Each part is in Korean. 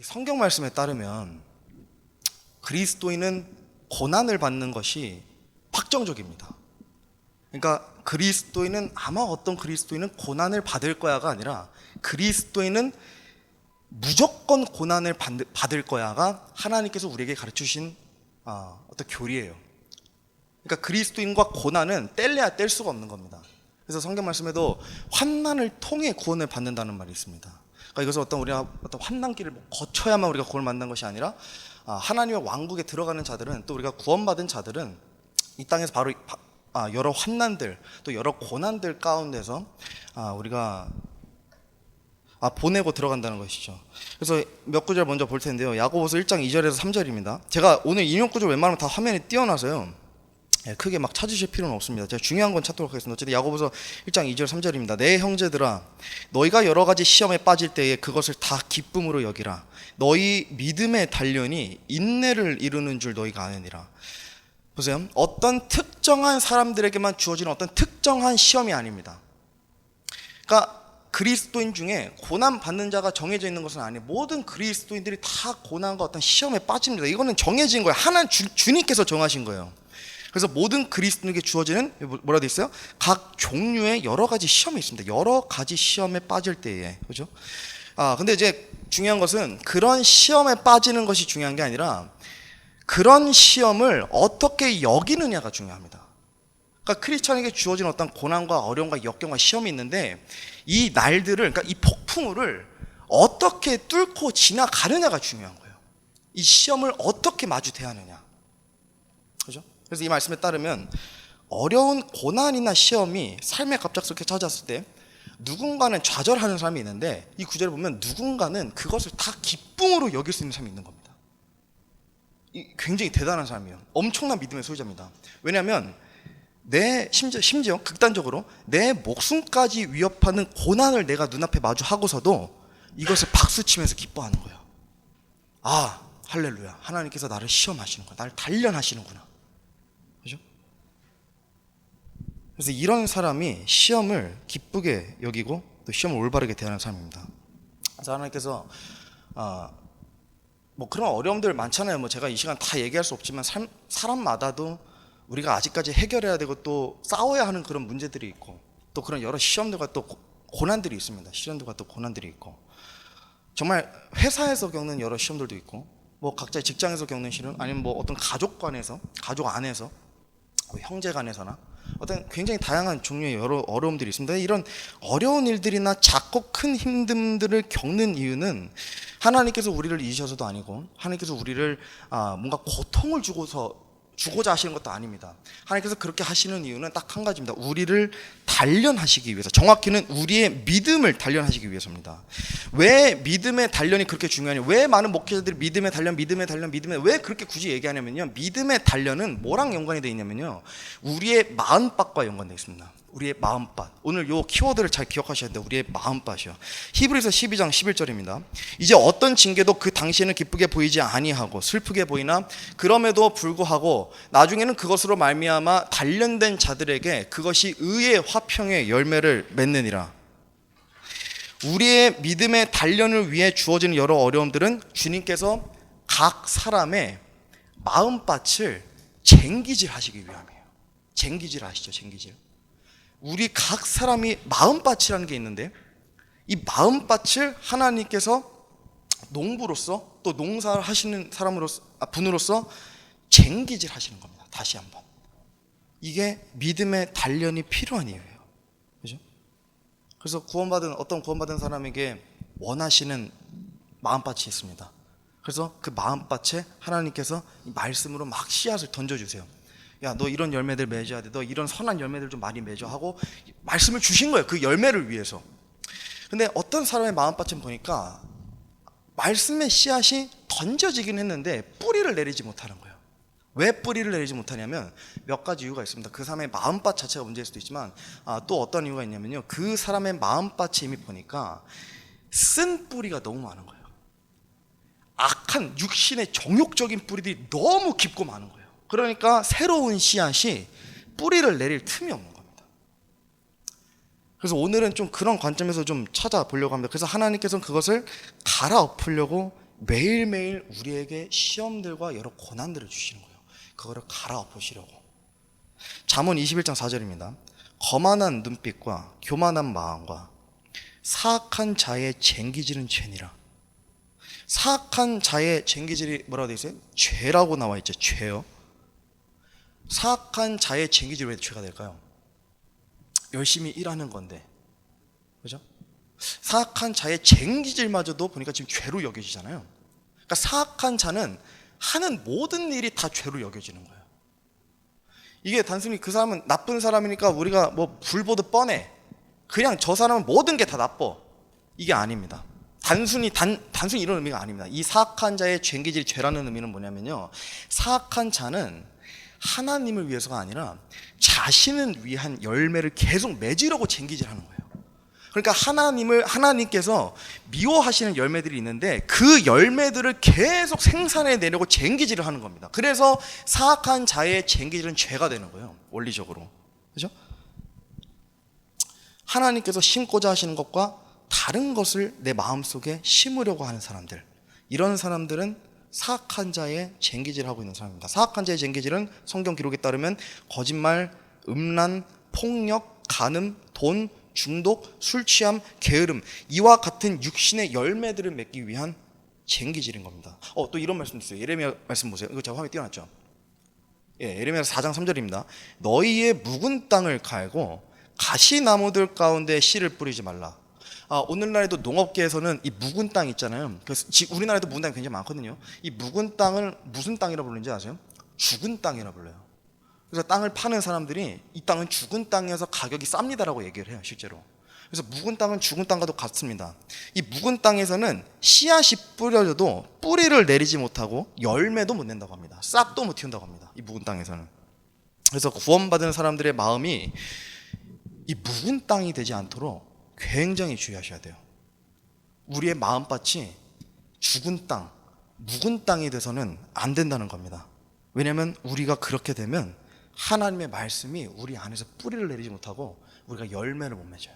성경 말씀에 따르면 그리스도인은 고난을 받는 것이 확정적입니다. 그러니까 그리스도인은 아마 어떤 그리스도인은 고난을 받을 거야가 아니라 그리스도인은 무조건 고난을 받을 거야가 하나님께서 우리에게 가르치신 어떤 교리예요. 그러니까 그리스도인과 고난은 뗄래야 뗄 수가 없는 겁니다. 그래서 성경 말씀에도 환난을 통해 구원을 받는다는 말이 있습니다. 그러니까 이것은 우리가 어떤 환난길을 거쳐야만 우리가 구원을 만난 것이 아니라 하나님의 왕국에 들어가는 자들은, 또 우리가 구원받은 자들은 이 땅에서 바로 여러 환난들, 또 여러 고난들 가운데서 우리가 보내고 들어간다는 것이죠. 그래서 몇 구절 먼저 볼 텐데요. 야고보서 1장 2절에서 3절입니다. 제가 오늘 인용 구절 웬만하면 다 화면에 띄워놔서요, 크게 막 찾으실 필요는 없습니다. 제가 중요한 건 찾도록 하겠습니다. 어쨌든 야고보서 1장 2절 3절입니다. 내 형제들아, 너희가 여러 가지 시험에 빠질 때에 그것을 다 기쁨으로 여기라. 너희 믿음의 단련이 인내를 이루는 줄 너희가 아느니라. 보세요. 어떤 특정한 사람들에게만 주어지는 어떤 특정한 시험이 아닙니다. 그러니까 그리스도인 중에 고난 받는 자가 정해져 있는 것은 아니에요. 모든 그리스도인들이 다 고난과 어떤 시험에 빠집니다. 이거는 정해진 거예요. 주님께서 정하신 거예요. 그래서 모든 그리스도인에게 주어지는, 뭐라 돼 있어요? 각 종류의 여러 가지 시험이 있습니다. 여러 가지 시험에 빠질 때에, 그죠? 근데 이제 중요한 것은 그런 시험에 빠지는 것이 중요한 게 아니라 그런 시험을 어떻게 여기느냐가 중요합니다. 그러니까 크리스천에게 주어진 어떤 고난과 어려움과 역경과 시험이 있는데, 이 날들을, 그러니까 이 폭풍우를 어떻게 뚫고 지나가느냐가 중요한 거예요. 이 시험을 어떻게 마주 대하느냐, 그죠? 그래서 이 말씀에 따르면 어려운 고난이나 시험이 삶에 갑작스럽게 찾아왔을 때 누군가는 좌절하는 사람이 있는데, 이 구절을 보면 누군가는 그것을 다 기쁨으로 여길 수 있는 사람이 있는 겁니다. 굉장히 대단한 사람이에요. 엄청난 믿음의 소유자입니다. 왜냐하면 심지어 극단적으로 내 목숨까지 위협하는 고난을 내가 눈앞에 마주하고서도 이것을 박수치면서 기뻐하는 거예요. 할렐루야, 하나님께서 나를 시험하시는구나, 나를 단련하시는구나, 그죠? 그래서 이런 사람이 시험을 기쁘게 여기고 또 시험을 올바르게 대하는 사람입니다. 그래서 하나님께서 그런 어려움들 많잖아요. 제가 이 시간 다 얘기할 수 없지만 사람마다도 우리가 아직까지 해결해야 되고 또 싸워야 하는 그런 문제들이 있고, 또 그런 여러 시험들과 또 고난들이 있습니다. 시련들과 또 고난들이 있고, 정말 회사에서 겪는 여러 시험들도 있고, 각자의 직장에서 겪는 시련, 아니면 어떤 가족 안에서, 형제 간에서나 어떤 굉장히 다양한 종류의 여러 어려움들이 있습니다. 이런 어려운 일들이나 작고 큰 힘듦들을 겪는 이유는 하나님께서 우리를 잊으셔서도 아니고, 하나님께서 우리를 뭔가 고통을 주고자 하시는 것도 아닙니다. 하나님께서 그렇게 하시는 이유는 딱 한 가지입니다. 우리를 단련하시기 위해서, 정확히는 우리의 믿음을 단련하시기 위해서입니다. 왜 믿음의 단련이 그렇게 중요하냐, 왜 많은 목회자들이 믿음의 단련, 왜 그렇게 굳이 얘기하냐면요, 믿음의 단련은 뭐랑 연관이 되어 있냐면요, 우리의 마음밭과 연관되어 있습니다. 우리의 마음밭. 오늘 요 키워드를 잘 기억하셔야 돼요. 우리의 마음밭이요. 히브리서 12장 11절입니다. 이제 어떤 징계도 그 당시에는 기쁘게 보이지 아니하고 슬프게 보이나 그럼에도 불구하고 나중에는 그것으로 말미암아 단련된 자들에게 그것이 의의 화평의 열매를 맺느니라. 우리의 믿음의 단련을 위해 주어지는 여러 어려움들은 주님께서 각 사람의 마음밭을 쟁기질 하시기 위함이에요. 쟁기질 아시죠? 쟁기질. 우리 각 사람이 마음밭이라는 게 있는데, 이 마음밭을 하나님께서 농부로서, 또 농사를 하시는 분으로서 쟁기질 하시는 겁니다. 다시 한번. 이게 믿음의 단련이 필요한 이유예요. 그죠? 그래서 구원받은 사람에게 원하시는 마음밭이 있습니다. 그래서 그 마음밭에 하나님께서 이 말씀으로 막 씨앗을 던져주세요. 야, 너 이런 열매들 맺어야 돼. 너 이런 선한 열매들 좀 많이 맺어 하고 말씀을 주신 거예요. 그 열매를 위해서. 근데 어떤 사람의 마음밭은 보니까 말씀의 씨앗이 던져지긴 했는데 뿌리를 내리지 못하는 거예요. 왜 뿌리를 내리지 못하냐면 몇 가지 이유가 있습니다. 그 사람의 마음밭 자체가 문제일 수도 있지만 또 어떤 이유가 있냐면요, 그 사람의 마음밭이 이미 보니까 쓴 뿌리가 너무 많은 거예요. 악한 육신의 정욕적인 뿌리들이 너무 깊고 많은 거예요. 그러니까 새로운 씨앗이 뿌리를 내릴 틈이 없는 겁니다. 그래서 오늘은 좀 그런 관점에서 좀 찾아보려고 합니다. 그래서 하나님께서는 그것을 갈아엎으려고 매일매일 우리에게 시험들과 여러 고난들을 주시는 거예요. 그거를 갈아엎으시려고. 잠언 21장 4절입니다. 거만한 눈빛과 교만한 마음과 사악한 자의 쟁기질은 죄니라. 사악한 자의 쟁기질이 뭐라고 되어 있어요? 죄라고 나와 있죠. 죄요. 사악한 자의 쟁기질이 왜 죄가 될까요? 열심히 일하는 건데, 그죠? 사악한 자의 쟁기질마저도 보니까 지금 죄로 여겨지잖아요. 그러니까 사악한 자는 하는 모든 일이 다 죄로 여겨지는 거예요. 이게 단순히 그 사람은 나쁜 사람이니까 우리가 뭐 불보듯 뻔해, 그냥 저 사람은 모든 게 다 나빠, 이게 아닙니다. 단순히 이런 의미가 아닙니다. 이 사악한 자의 쟁기질, 죄라는 의미는 뭐냐면요, 사악한 자는 하나님을 위해서가 아니라 자신을 위한 열매를 계속 맺으려고 쟁기질하는 거예요. 그러니까 하나님께서 미워하시는 열매들이 있는데 그 열매들을 계속 생산해 내려고 쟁기질을 하는 겁니다. 그래서 사악한 자의 쟁기질은 죄가 되는 거예요, 원리적으로. 그죠? 하나님께서 심고자 하시는 것과 다른 것을 내 마음속에 심으려고 하는 사람들, 이런 사람들은 사악한 자의 쟁기질을 하고 있는 사람입니다. 사악한 자의 쟁기질은 성경 기록에 따르면 거짓말, 음란, 폭력, 간음, 돈, 중독, 술 취함, 게으름, 이와 같은 육신의 열매들을 맺기 위한 쟁기질인 겁니다. 또 이런 말씀도 있어요. 예레미야 말씀 보세요. 이거 제가 화면에 띄워놨죠. 예레미야 4장 3절입니다. 너희의 묵은 땅을 갈고 가시나무들 가운데 씨를 뿌리지 말라. 오늘날에도 농업계에서는 이 묵은 땅 있잖아요. 그래서 우리나라에도 묵은 땅이 굉장히 많거든요. 이 묵은 땅을 무슨 땅이라 부르는지 아세요? 죽은 땅이라 불러요. 그래서 땅을 파는 사람들이 이 땅은 죽은 땅이어서 가격이 쌉니다라고 얘기를 해요, 실제로. 그래서 묵은 땅은 죽은 땅과도 같습니다. 이 묵은 땅에서는 씨앗이 뿌려져도 뿌리를 내리지 못하고 열매도 못 낸다고 합니다. 싹도 못 틔운다고 합니다, 이 묵은 땅에서는. 그래서 구원받은 사람들의 마음이 이 묵은 땅이 되지 않도록 굉장히 주의하셔야 돼요. 우리의 마음밭이 죽은 땅, 묵은 땅이 돼서는 안 된다는 겁니다. 왜냐하면 우리가 그렇게 되면 하나님의 말씀이 우리 안에서 뿌리를 내리지 못하고 우리가 열매를 못 맺어요.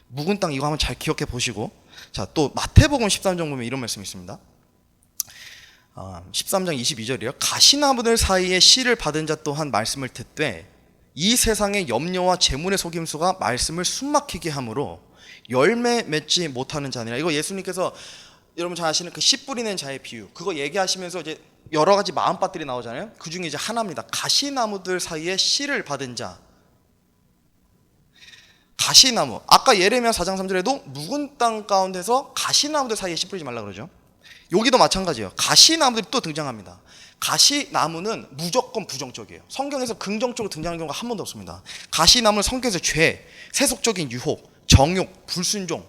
묵은 땅, 이거 한번 잘 기억해 보시고, 자, 또 마태복음 13장 보면 이런 말씀이 있습니다. 13장 22절이요. 가시나무들 사이에 씨를 받은 자 또한 말씀을 듣되 이 세상의 염려와 재물의 속임수가 말씀을 숨막히게 함으로 열매 맺지 못하는 자니라. 이거 예수님께서 여러분 잘 아시는 그 씨 뿌리는 자의 비유, 그거 얘기하시면서 이제 여러 가지 마음밭들이 나오잖아요. 그 중에 이제 하나입니다. 가시나무들 사이에 씨를 받은 자. 가시나무, 아까 예레미야 4장 3절에도 묵은 땅 가운데서 가시나무들 사이에 씨 뿌리지 말라 그러죠. 여기도 마찬가지예요. 가시나무들이 또 등장합니다. 가시나무는 무조건 부정적이에요. 성경에서 긍정적으로 등장하는 경우가 한 번도 없습니다. 가시나무는 성경에서 죄, 세속적인 유혹, 정욕, 불순종,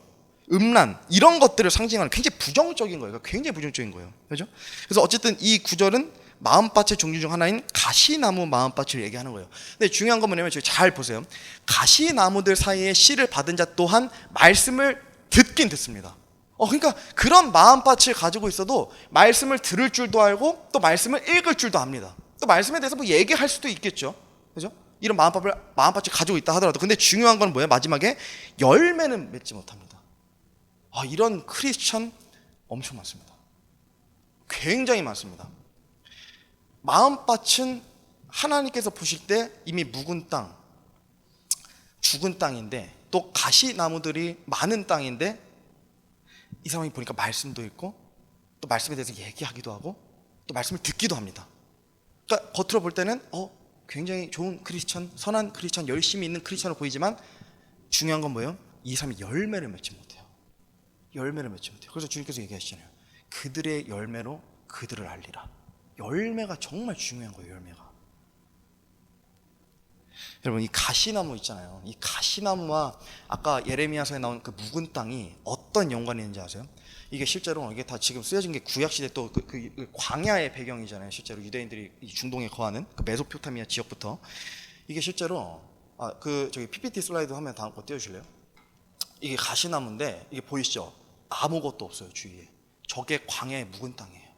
음란, 이런 것들을 상징하는 굉장히 부정적인 거예요. 굉장히 부정적인 거예요. 그렇죠? 그래서 어쨌든 이 구절은 마음밭의 종류 중 하나인 가시나무 마음밭을 얘기하는 거예요. 근데 중요한 건 뭐냐면 잘 보세요. 가시나무들 사이에 씨를 받은 자 또한 말씀을 듣긴 듣습니다. 그러니까 그런 마음밭을 가지고 있어도 말씀을 들을 줄도 알고 또 말씀을 읽을 줄도 압니다. 또 말씀에 대해서 뭐 얘기할 수도 있겠죠. 그죠? 이런 마음밭을 가지고 있다 하더라도, 근데 중요한 건 뭐예요? 마지막에 열매는 맺지 못합니다. 이런 크리스천 엄청 많습니다. 굉장히 많습니다. 마음밭은 하나님께서 보실 때 이미 묵은 땅, 죽은 땅인데, 또 가시나무들이 많은 땅인데 이 사람이 보니까 말씀도 읽고 또 말씀에 대해서 얘기하기도 하고 또 말씀을 듣기도 합니다. 그러니까 겉으로 볼 때는 굉장히 좋은 크리스천, 선한 크리스천, 열심히 있는 크리스천으로 보이지만 중요한 건 뭐예요? 이 사람이 열매를 맺지 못해요. 열매를 맺지 못해요. 그래서 주님께서 얘기하시잖아요. 그들의 열매로 그들을 알리라. 열매가 정말 중요한 거예요. 열매가. 여러분, 이 가시나무 있잖아요. 이 가시나무와 아까 예레미야서에 나온 그 묵은 땅이 어떤 연관이 있는지 아세요? 이게 실제로 이게 다 지금 쓰여진 게 구약시대 또 그 광야의 배경이잖아요. 실제로 유대인들이 이 중동에 거하는 그 메소포타미아 지역부터. 이게 실제로 저기 PPT 슬라이드 화면 다음 거 띄워주실래요? 이게 가시나무인데 이게 보이시죠? 아무것도 없어요, 주위에. 저게 광야의 묵은 땅이에요.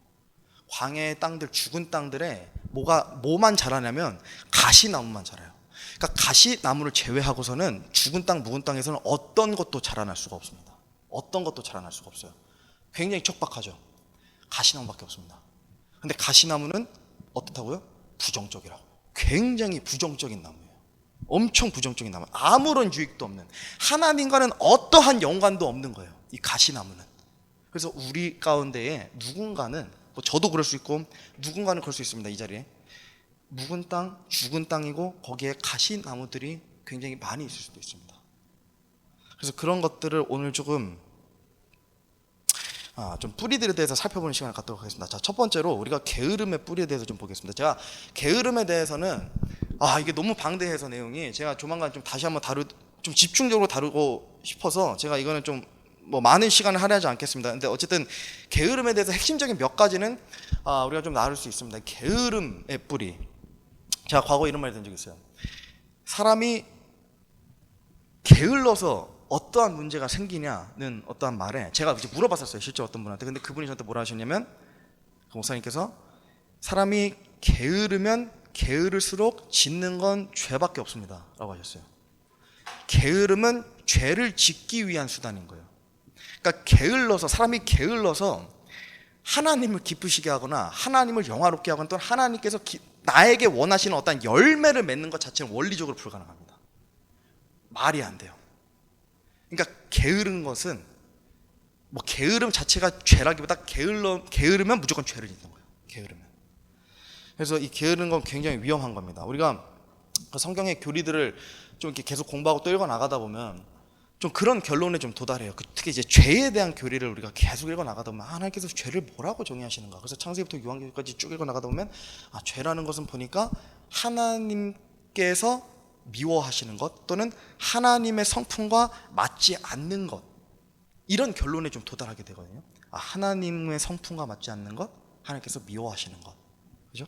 광야의 땅들, 죽은 땅들에 뭐만 자라냐면 가시나무만 자라요. 그러니까 가시나무를 제외하고서는 죽은 땅, 묵은 땅에서는 어떤 것도 자라날 수가 없습니다. 어떤 것도 자라날 수가 없어요. 굉장히 척박하죠. 가시나무밖에 없습니다. 근데 가시나무는 어떻다고요? 부정적이라고. 굉장히 부정적인 나무예요. 엄청 부정적인 나무. 아무런 유익도 없는, 하나님과는 어떠한 연관도 없는 거예요, 이 가시나무는. 그래서 우리 가운데에 누군가는, 뭐 저도 그럴 수 있고 누군가는 그럴 수 있습니다. 이 자리에 묵은 땅, 죽은 땅이고 거기에 가시나무들이 굉장히 많이 있을 수도 있습니다. 그래서 그런 것들을 오늘 조금 좀 뿌리들에 대해서 살펴보는 시간을 갖도록 하겠습니다. 자, 첫 번째로 우리가 게으름의 뿌리에 대해서 좀 보겠습니다. 제가 게으름에 대해서는 이게 너무 방대해서 내용이, 제가 조만간 좀 다시 한번 좀 집중적으로 다루고 싶어서 제가 이거는 좀 뭐 많은 시간을 할애하지 않겠습니다. 근데 어쨌든 게으름에 대해서 핵심적인 몇 가지는 우리가 좀 나눌 수 있습니다. 게으름의 뿌리. 제가 과거에 이런 말을 든 적이 있어요. 사람이 게을러서 어떠한 문제가 생기냐는 어떠한 말에 제가 이제 물어봤었어요, 실제 어떤 분한테. 근데 그분이 저한테 뭐라 하셨냐면, 그 목사님께서 사람이 게으르면 게으를수록 짓는 건 죄밖에 없습니다 라고 하셨어요. 게으름은 죄를 짓기 위한 수단인 거예요. 그러니까 사람이 게을러서 하나님을 기쁘시게 하거나 하나님을 영화롭게 하거나, 또는 하나님께서 나에게 원하시는 어떤 열매를 맺는 것 자체는 원리적으로 불가능합니다. 말이 안 돼요. 그러니까 게으른 것은, 뭐 게으름 자체가 죄라기보다 게으르면 무조건 죄를 짓는 거예요, 게으르면. 그래서 이 게으른 건 굉장히 위험한 겁니다. 우리가 그 성경의 교리들을 좀 이렇게 계속 공부하고 또 읽어 나가다 보면 좀 그런 결론에 좀 도달해요. 특히 이제 죄에 대한 교리를 우리가 계속 읽어 나가다 보면 하나님께서 죄를 뭐라고 정의하시는가. 그래서 창세기부터 요한계시까지 쭉 읽어 나가다 보면 죄라는 것은 보니까 하나님께서 미워하시는 것, 또는 하나님의 성품과 맞지 않는 것, 이런 결론에 좀 도달하게 되거든요. 하나님의 성품과 맞지 않는 것, 하나님께서 미워하시는 것, 그죠?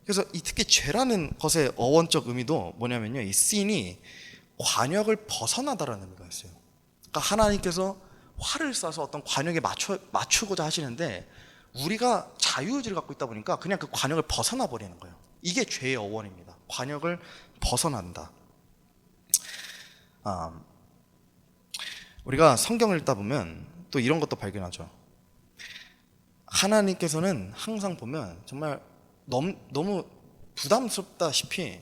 그래서 이 특히 죄라는 것의 어원적 의미도 뭐냐면요, 이 sin이 관역을 벗어나다라는 의미가 있어요. 그러니까 하나님께서 활을 쏴서 어떤 관역에 맞추고자 하시는데, 우리가 자유의지를 갖고 있다 보니까 그냥 그 관역을 벗어나 버리는 거예요. 이게 죄의 어원입니다. 관역을 벗어난다. 우리가 성경을 읽다 보면 또 이런 것도 발견하죠. 하나님께서는 항상 보면 정말 너무 부담스럽다시피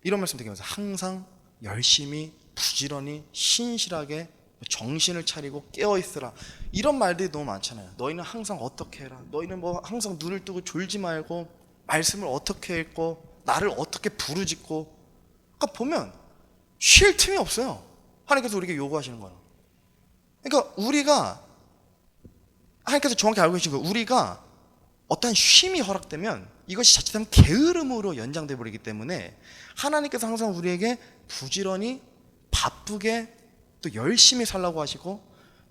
이런 말씀 되게 많아요. 항상 열심히, 부지런히, 신실하게 정신을 차리고 깨어있으라, 이런 말들이 너무 많잖아요. 너희는 항상 어떻게 해라, 너희는 뭐 항상 눈을 뜨고 졸지 말고 말씀을 어떻게 읽고 나를 어떻게 부르짖고. 그러니까 보면 쉴 틈이 없어요. 하나님께서 우리에게 요구하시는 거는. 그러니까 우리가, 하나님께서 정확히 알고 계신 거예요. 우리가 어떠한 쉼이 허락되면 이것이 자칫하면 게으름으로 연장돼 버리기 때문에 하나님께서 항상 우리에게 부지런히, 바쁘게, 또 열심히 살라고 하시고,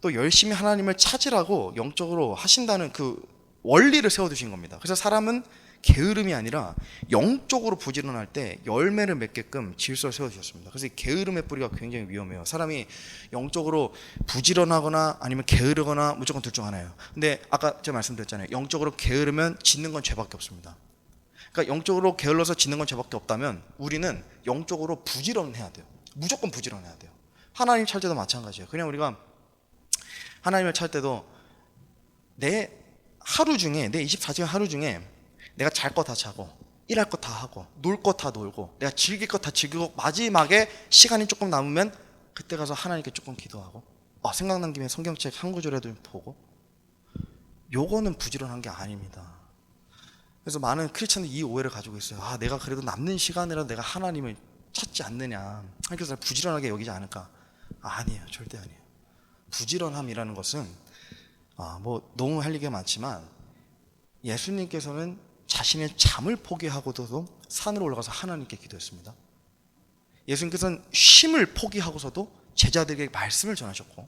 또 열심히 하나님을 찾으라고 영적으로 하신다는 그 원리를 세워두신 겁니다. 그래서 사람은 게으름이 아니라 영적으로 부지런할 때 열매를 맺게끔 질서를 세워주셨습니다. 그래서 이 게으름의 뿌리가 굉장히 위험해요. 사람이 영적으로 부지런하거나 아니면 게으르거나 무조건 둘 중 하나예요. 근데 아까 제가 말씀드렸잖아요. 영적으로 게으르면 짓는 건 죄밖에 없습니다. 그러니까 영적으로 게을러서 짓는 건 죄밖에 없다면 우리는 영적으로 부지런해야 돼요. 무조건 부지런해야 돼요. 하나님 찾을 때도 마찬가지예요. 그냥 우리가 하나님을 찾을 때도 내 하루 중에, 내 24시간 하루 중에 내가 잘 거 다 자고, 일할 거 다 하고, 놀 거 다 놀고, 내가 즐길 거 다 즐기고, 마지막에 시간이 조금 남으면 그때 가서 하나님께 조금 기도하고, 생각난 김에 성경책 한 구절이라도 보고. 요거는 부지런한 게 아닙니다. 그래서 많은 크리스천들이 이 오해를 가지고 있어요. 내가 그래도 남는 시간이라도 내가 하나님을 찾지 않느냐, 하나님께서 부지런하게 여기지 않을까. 아니에요. 절대 아니에요. 부지런함이라는 것은 뭐 너무 할 얘기가 많지만, 예수님께서는 자신의 잠을 포기하고도 산으로 올라가서 하나님께 기도했습니다. 예수님께서는 쉼을 포기하고서도 제자들에게 말씀을 전하셨고,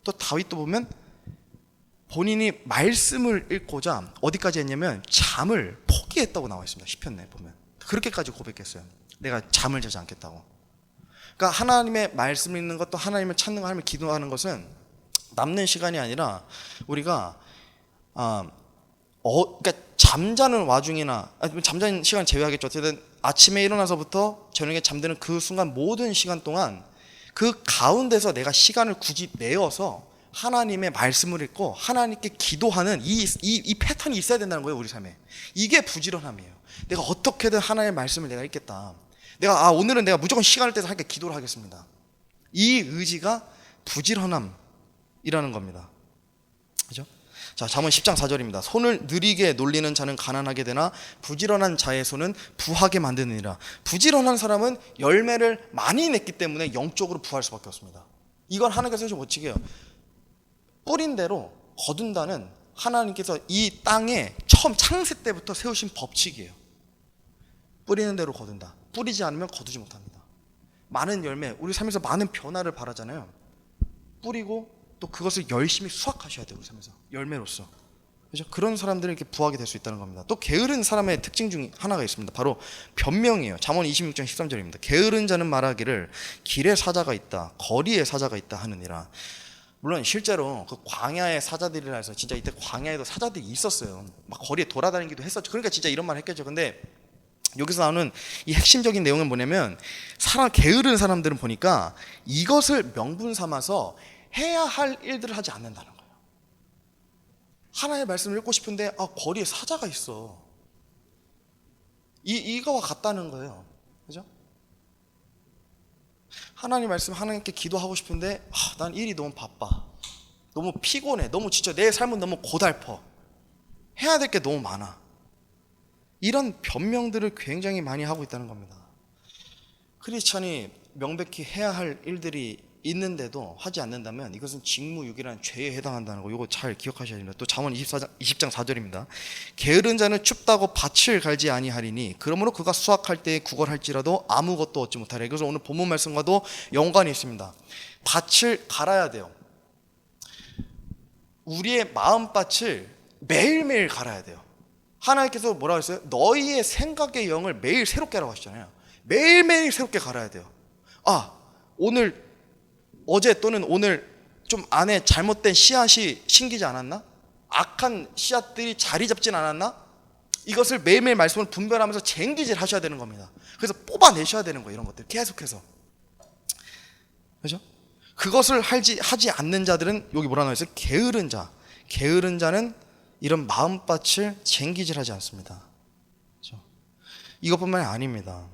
또 다윗도 보면 본인이 말씀을 읽고자 어디까지 했냐면 잠을 포기했다고 나와 있습니다. 시편에 보면 그렇게까지 고백했어요. 내가 잠을 자지 않겠다고. 그러니까 하나님의 말씀을 읽는 것도, 하나님을 찾는 거, 하나님을 기도하는 것은 남는 시간이 아니라 우리가 그러니까 잠자는 와중이나, 잠자는 시간 제외하겠죠. 어쨌든 아침에 일어나서부터 저녁에 잠드는 그 순간 모든 시간 동안 그 가운데서 내가 시간을 굳이 내어서 하나님의 말씀을 읽고 하나님께 기도하는 이 패턴이 있어야 된다는 거예요, 우리 삶에. 이게 부지런함이에요. 내가 어떻게든 하나님의 말씀을 내가 읽겠다. 내가 오늘은 내가 무조건 시간을 떼서 하니까 기도를 하겠습니다. 이 의지가 부지런함이라는 겁니다. 그죠? 자, 잠언 10장 4절입니다. 손을 느리게 놀리는 자는 가난하게 되나 부지런한 자의 손은 부하게 만드느니라. 부지런한 사람은 열매를 많이 냈기 때문에 영적으로 부할 수밖에 없습니다. 이건 하나님께서 좀 멋지게 해요. 뿌린 대로 거둔다는 하나님께서 이 땅에 처음 창세 때부터 세우신 법칙이에요. 뿌리는 대로 거둔다. 뿌리지 않으면 거두지 못합니다. 많은 열매, 우리 삶에서 많은 변화를 바라잖아요. 뿌리고 또 그것을 열심히 수확하셔야 돼요, 우리 삶에서. 열매로서. 그죠? 그런 사람들은 이렇게 부하게 될 수 있다는 겁니다. 또 게으른 사람의 특징 중에 하나가 있습니다. 바로 변명이에요. 잠언 26장 13절입니다. 게으른 자는 말하기를 길에 사자가 있다, 거리에 사자가 있다 하느니라. 물론 실제로 그 광야의 사자들이라 해서 진짜 이때 광야에도 사자들이 있었어요. 막 거리에 돌아다니기도 했었죠. 그러니까 진짜 이런 말 했겠죠. 근데 여기서 나오는 이 핵심적인 내용은 뭐냐면, 게으른 사람들은 보니까 이것을 명분 삼아서 해야 할 일들을 하지 않는다는 거예요. 하나의 말씀을 읽고 싶은데 거리에 사자가 있어. 이거와 같다는 거예요. 그죠? 하나님 말씀 하나님께 기도하고 싶은데 난 일이 너무 바빠, 너무 피곤해, 너무 진짜 내 삶은 너무 고달퍼, 해야 될 게 너무 많아. 이런 변명들을 굉장히 많이 하고 있다는 겁니다. 크리스찬이 명백히 해야 할 일들이 있는데도 하지 않는다면 이것은 직무유기라는 죄에 해당한다는 거, 이거 잘 기억하셔야 됩니다. 또 잠언 20장 4절입니다. 게으른 자는 춥다고 밭을 갈지 아니하리니 그러므로 그가 수확할 때에 구걸할지라도 아무것도 얻지 못하리라. 그래서 오늘 본문 말씀과도 연관이 있습니다. 밭을 갈아야 돼요. 우리의 마음밭을 매일매일 갈아야 돼요. 하나님께서 뭐라고 했어요? 너희의 생각의 영을 매일 새롭게 하라고 하시잖아요. 매일매일 새롭게 갈아야 돼요. 어제 또는 오늘 좀 안에 잘못된 씨앗이 심기지 않았나? 악한 씨앗들이 자리 잡진 않았나? 이것을 매일매일 말씀을 분별하면서 쟁기질 하셔야 되는 겁니다. 그래서 뽑아내셔야 되는 거예요. 이런 것들 계속해서. 그렇죠? 그것을 하지 않는 자들은 여기 뭐라 나와있어요? 게으른 자. 게으른 자는 이런 마음밭을 쟁기질하지 않습니다. 그렇죠? 이것뿐만이 아닙니다.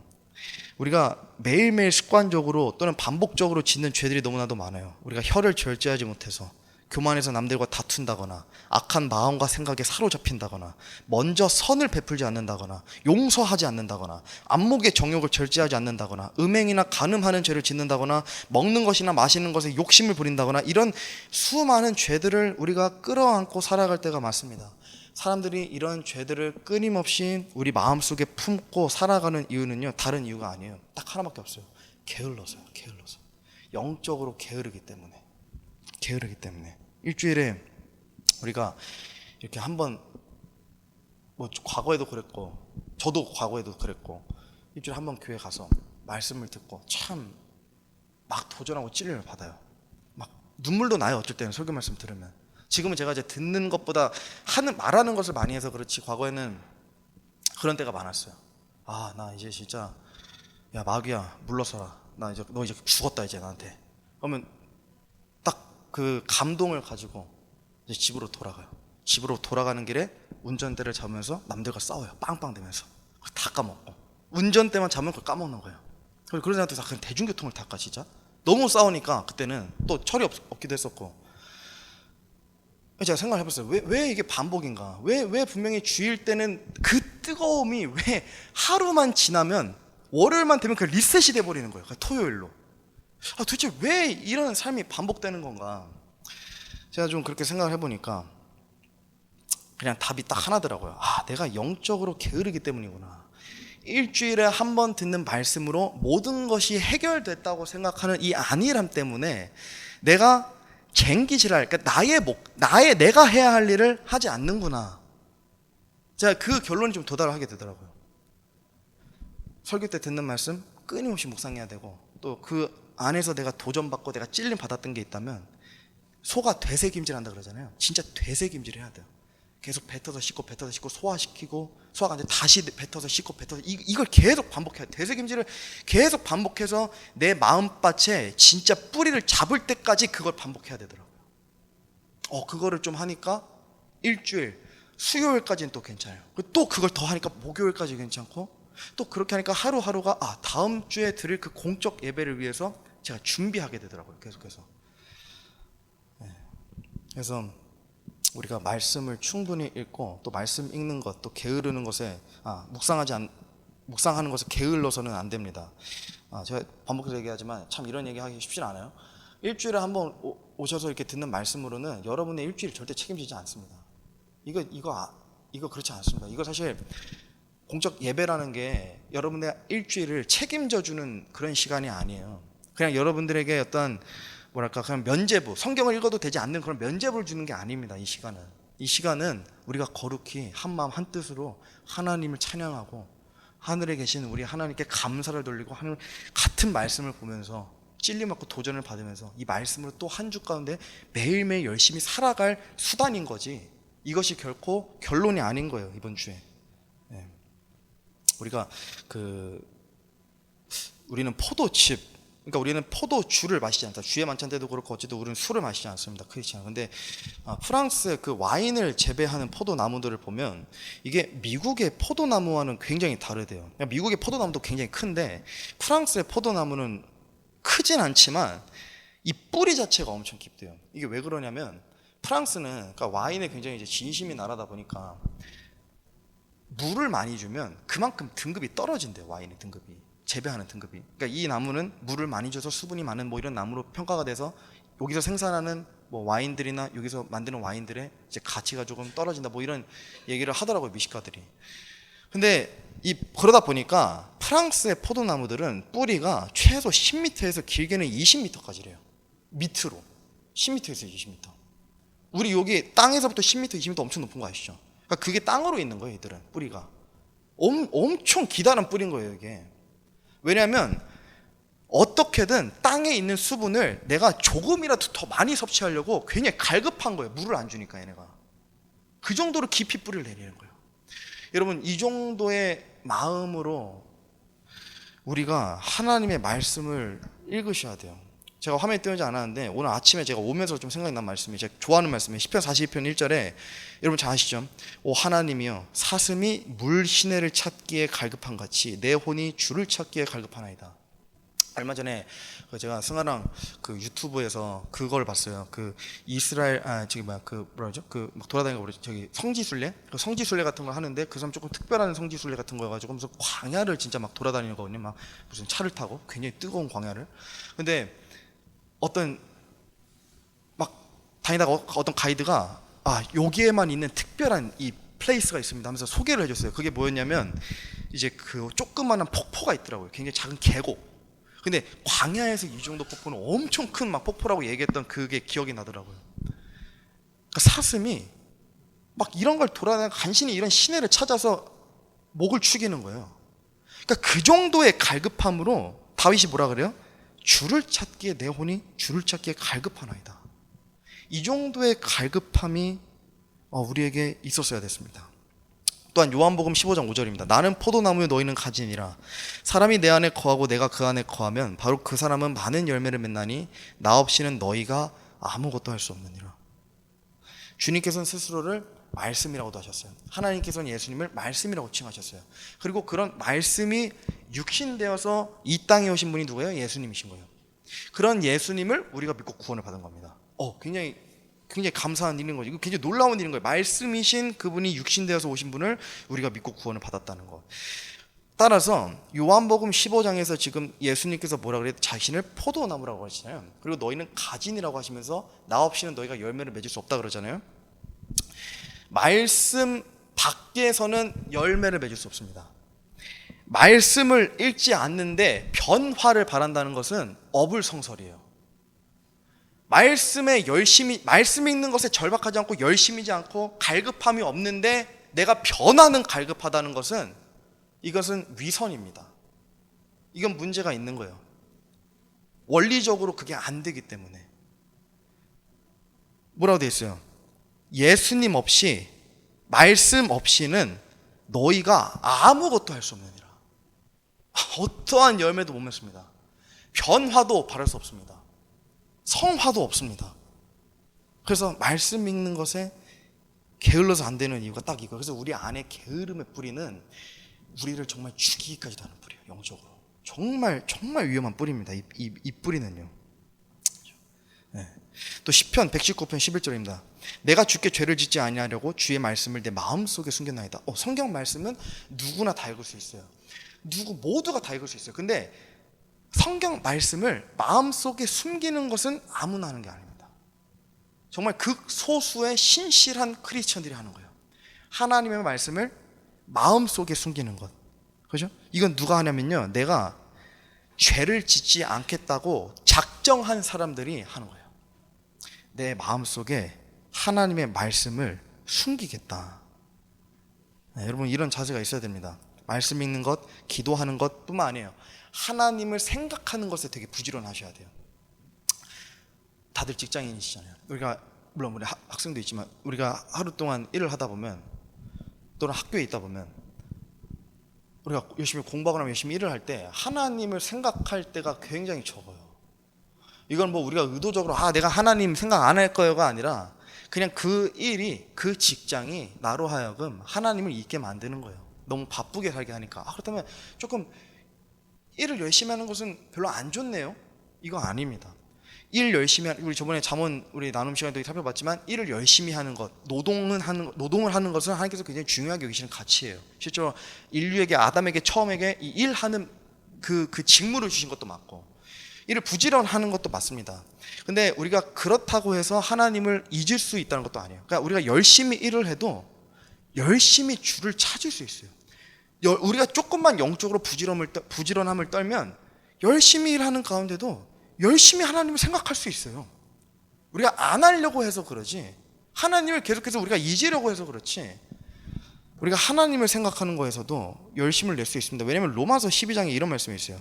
우리가 매일매일 습관적으로 또는 반복적으로 짓는 죄들이 너무나도 많아요. 우리가 혀를 절제하지 못해서 교만해서 남들과 다툰다거나, 악한 마음과 생각에 사로잡힌다거나, 먼저 선을 베풀지 않는다거나, 용서하지 않는다거나, 안목의 정욕을 절제하지 않는다거나, 음행이나 간음하는 죄를 짓는다거나, 먹는 것이나 마시는 것에 욕심을 부린다거나, 이런 수많은 죄들을 우리가 끌어안고 살아갈 때가 많습니다. 사람들이 이런 죄들을 끊임없이 우리 마음속에 품고 살아가는 이유는요, 다른 이유가 아니에요. 딱 하나밖에 없어요. 게을러서요. 게을러서. 영적으로 게으르기 때문에. 일주일에 우리가 이렇게 한번, 과거에도 그랬고 저도 과거에도 그랬고, 일주일에 한번 교회 가서 말씀을 듣고 참 막 도전하고 찔림을 받아요. 막 눈물도 나요. 어쩔 때는 설교 말씀 들으면. 지금은 제가 이제 듣는 것보다 말하는 것을 많이 해서 그렇지, 과거에는 그런 때가 많았어요. 나 이제 진짜, 야 마귀야 물러서라, 너 이제 죽었다 이제 나한테. 그러면 딱 그 감동을 가지고 이제 집으로 돌아가요. 집으로 돌아가는 길에 운전대를 잡으면서 남들과 싸워요. 빵빵대면서. 다 까먹고, 운전대만 잡으면 그걸 까먹는 거예요. 그런 사람한테 다 그냥 대중교통을 탈까 진짜. 너무 싸우니까 그때는 또 철이 없기도 했었고. 제가 생각을 해봤어요. 왜 이게 반복인가? 왜 분명히 주일 때는 그 뜨거움이 왜 하루만 지나면, 월요일만 되면 그 리셋이 돼버리는 거예요. 토요일로. 도대체 왜 이런 삶이 반복되는 건가? 제가 좀 그렇게 생각을 해보니까 그냥 답이 딱 하나더라고요. 내가 영적으로 게으르기 때문이구나. 일주일에 한 번 듣는 말씀으로 모든 것이 해결됐다고 생각하는 이 안일함 때문에 내가 쟁기질할, 그러니까 내가 해야 할 일을 하지 않는구나. 제가 그 결론이 좀 도달하게 되더라고요. 설교 때 듣는 말씀 끊임없이 묵상해야 되고, 또 그 안에서 내가 도전받고 내가 찔림 받았던 게 있다면, 소가 되새김질 한다 그러잖아요. 진짜 되새김질 해야 돼요. 계속 뱉어서 씻고 소화시키고, 소화가 안 돼 다시 뱉어서 씻고 이걸 계속 반복해야 돼요. 되새김질을 계속 반복해서 내 마음밭에 진짜 뿌리를 잡을 때까지 그걸 반복해야 되더라고요. 그거를 좀 하니까 일주일, 수요일까지는 또 괜찮아요. 또 그걸 더 하니까 목요일까지 괜찮고, 또 그렇게 하니까 하루하루가 다음 주에 드릴 그 공적 예배를 위해서 제가 준비하게 되더라고요. 계속해서. 그래서 우리가 말씀을 충분히 읽고 또 말씀 읽는 것, 또 게으르는 것에 묵상하는 것에 게을러서는 안 됩니다. 제가 반복해서 얘기하지만 참 이런 얘기하기 쉽지 않아요. 일주일에 한번 오셔서 이렇게 듣는 말씀으로는 여러분의 일주일 절대 책임지지 않습니다. 이거 그렇지 않습니다. 이거 사실 공적 예배라는 게 여러분의 일주일을 책임져 주는 그런 시간이 아니에요. 그냥 여러분들에게 어떤 그냥 면죄부, 성경을 읽어도 되지 않는 그런 면죄부를 주는 게 아닙니다. 이 시간은 우리가 거룩히 한 마음 한 뜻으로 하나님을 찬양하고 하늘에 계신 우리 하나님께 감사를 돌리고 하늘 같은 말씀을 보면서 찔림받고 도전을 받으면서 이 말씀으로 또 한 주 가운데 매일매일 열심히 살아갈 수단인 거지, 이것이 결코 결론이 아닌 거예요. 이번 주에 우리는 우리는 포도주를 마시지 않다. 주의 만찬 때도 그렇고 어쨌든 우리는 술을 마시지 않습니다. 크리스찬. 근데 프랑스의 그 와인을 재배하는 포도나무들을 보면 이게 미국의 포도나무와는 굉장히 다르대요. 미국의 포도나무도 굉장히 큰데 프랑스의 포도나무는 크진 않지만 이 뿌리 자체가 엄청 깊대요. 이게 왜 그러냐면 프랑스는 와인에 굉장히 이제 진심인 나라다 보니까 물을 많이 주면 그만큼 등급이 떨어진대요. 와인의 등급이, 재배하는 등급이. 그러니까 이 나무는 물을 많이 줘서 수분이 많은 이런 나무로 평가가 돼서 여기서 생산하는 와인들이나 여기서 만드는 와인들의 이제 가치가 조금 떨어진다, 이런 얘기를 하더라고요, 미식가들이. 근데 그러다 보니까 프랑스의 포도나무들은 뿌리가 최소 10m에서 길게는 20m까지래요. 밑으로 10m에서 20m. 우리 여기 땅에서부터 10m, 20m 엄청 높은 거 아시죠? 그러니까 그게 땅으로 있는 거예요. 얘들은 뿌리가 엄청 기다란 뿌리인 거예요, 이게. 왜냐하면 어떻게든 땅에 있는 수분을 내가 조금이라도 더 많이 섭취하려고 괜히 갈급한 거예요. 물을 안 주니까 얘네가. 그 정도로 깊이 뿌리를 내리는 거예요. 여러분, 이 정도의 마음으로 우리가 하나님의 말씀을 읽으셔야 돼요. 제가 화면에 띄우지 않았는데 오늘 아침에 제가 오면서 좀 생각이 난 말씀이, 제가 좋아하는 말씀이에요. 시편 42편 1절에 여러분 잘 아시죠? 오 하나님이여, 사슴이 물 시내를 찾기에 갈급한 같이 내 혼이 주를 찾기에 갈급하나이다. 얼마 전에 제가 승아랑 그 유튜브에서 그걸 봤어요. 그 이스라엘 막 돌아다니는 거 저기 성지순례, 그 성지순례 같은 걸 하는데 그 사람 조금 특별한 성지순례 같은 거여가지고 무슨 광야를 진짜 막 돌아다니는 거거든요. 막 무슨 차를 타고 굉장히 뜨거운 광야를. 근데 막 다니다가 어떤 가이드가 여기에만 있는 특별한 이 플레이스가 있습니다 하면서 소개를 해줬어요. 그게 뭐였냐면 이제 그 조그마한 폭포가 있더라고요. 굉장히 작은 계곡. 근데 광야에서 이 정도 폭포는 엄청 큰 막 폭포라고 얘기했던 그게 기억이 나더라고요. 그러니까 사슴이 막 이런 걸 돌아다니고 간신히 이런 시내를 찾아서 목을 축이는 거예요. 그러니까 그 정도의 갈급함으로 다윗이 뭐라 그래요? 주를 찾기에 내 혼이 주를 찾기에 갈급하나이다. 이 정도의 갈급함이 우리에게 있었어야 됐습니다. 또한 요한복음 15장 5절입니다. 나는 포도나무에 너희는 가지니라. 사람이 내 안에 거하고 내가 그 안에 거하면 바로 그 사람은 많은 열매를 맺나니 나 없이는 너희가 아무것도 할 수 없느니라. 주님께서는 스스로를 말씀이라고도 하셨어요. 하나님께서는 예수님을 말씀이라고 칭하셨어요. 그리고 그런 말씀이 육신되어서 이 땅에 오신 분이 누구예요? 예수님이신 거예요. 그런 예수님을 우리가 믿고 구원을 받은 겁니다. 굉장히 감사한 일인 거죠. 이거 굉장히 놀라운 일인 거예요. 말씀이신 그분이 육신되어서 오신 분을 우리가 믿고 구원을 받았다는 것. 따라서 요한복음 15장에서 지금 예수님께서 뭐라 그래요? 자신을 포도나무라고 하시잖아요. 그리고 너희는 가진이라고 하시면서 나 없이는 너희가 열매를 맺을 수 없다 그러잖아요. 말씀 밖에서는 열매를 맺을 수 없습니다. 말씀을 읽지 않는데 변화를 바란다는 것은 어불성설이에요. 말씀 읽는 것에 절박하지 않고 열심이지 않고 갈급함이 없는데 내가 변하는 갈급하다는 것은, 이것은 위선입니다. 이건 문제가 있는 거예요. 원리적으로 그게 안 되기 때문에. 뭐라고 되어 있어요? 예수님 없이, 말씀 없이는 너희가 아무것도 할 수 없느니라. 어떠한 열매도 못 맺습니다. 변화도 바랄 수 없습니다. 성화도 없습니다. 그래서 말씀 읽는 것에 게을러서 안 되는 이유가 딱 이거. 그래서 우리 안에 게으름의 뿌리는 우리를 정말 죽이기까지도 하는 뿌리예요. 영적으로 정말 정말 위험한 뿌리입니다. 이 뿌리는요. 네. 또 시편 119편 11절입니다. 내가 주께 죄를 짓지 아니하려고 주의 말씀을 내 마음속에 숨겼나이다. 성경 말씀은 누구나 다 읽을 수 있어요. 모두가 다 읽을 수 있어요. 근데 성경 말씀을 마음속에 숨기는 것은 아무나 하는 게 아닙니다. 정말 극소수의 신실한 크리스천들이 하는 거예요. 하나님의 말씀을 마음속에 숨기는 것. 그죠? 이건 누가 하냐면요, 내가 죄를 짓지 않겠다고 작정한 사람들이 하는 거예요. 내 마음속에 하나님의 말씀을 숨기겠다. 네, 여러분 이런 자세가 있어야 됩니다. 말씀 읽는 것, 기도하는 것 뿐만 아니에요. 하나님을 생각하는 것에 되게 부지런하셔야 돼요. 다들 직장인이시잖아요. 물론 우리 학생도 있지만 우리가 하루 동안 일을 하다 보면 또는 학교에 있다 보면 우리가 열심히 공부하거나 열심히 일을 할 때 하나님을 생각할 때가 굉장히 적어요. 이건 우리가 의도적으로 내가 하나님 생각 안 할 거요가 아니라 그냥 그 일이, 그 직장이 나로 하여금 하나님을 잊게 만드는 거예요. 너무 바쁘게 살게 하니까. 그렇다면 조금 일을 열심히 하는 것은 별로 안 좋네요. 이거 아닙니다. 일 열심히 우리 저번에 잠언 우리 나눔 시간에도 살펴봤지만 일을 열심히 하는 것, 노동을 하는 것은 하나님께서 굉장히 중요하게 여기시는 가치예요. 실제로 인류에게 아담에게 처음에게 이 일하는 그 직무를 주신 것도 맞고 일을 부지런하는 것도 맞습니다. 근데 우리가 그렇다고 해서 하나님을 잊을 수 있다는 것도 아니에요. 그러니까 우리가 열심히 일을 해도 열심히 주를 찾을 수 있어요. 우리가 조금만 영적으로 부지런함을 떨면 열심히 일하는 가운데도 열심히 하나님을 생각할 수 있어요. 우리가 안 하려고 해서 그러지, 하나님을 계속해서 우리가 잊으려고 해서 그렇지, 우리가 하나님을 생각하는 거에서도 열심을 낼 수 있습니다. 왜냐하면 로마서 12장에 이런 말씀이 있어요.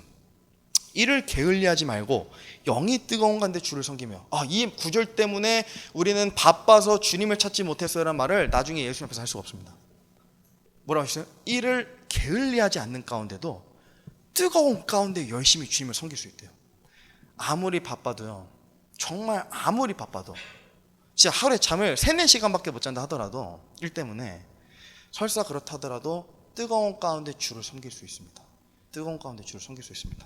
이를 게을리하지 말고 영이 뜨거운 가운데 주를 섬기며. 이 구절 때문에 우리는 바빠서 주님을 찾지 못했어요 라는 말을 나중에 예수님 앞에서 할 수가 없습니다. 뭐라고 하셨어요? 이를 게을리하지 않는 가운데도 뜨거운 가운데 열심히 주님을 섬길 수 있대요. 아무리 바빠도요, 정말 아무리 바빠도 진짜 하루에 잠을 3-4시간밖에 못 잔다 하더라도 일 때문에 설사 그렇다 하더라도 뜨거운 가운데 주를 섬길 수 있습니다. 뜨거운 가운데 주를 섬길 수 있습니다.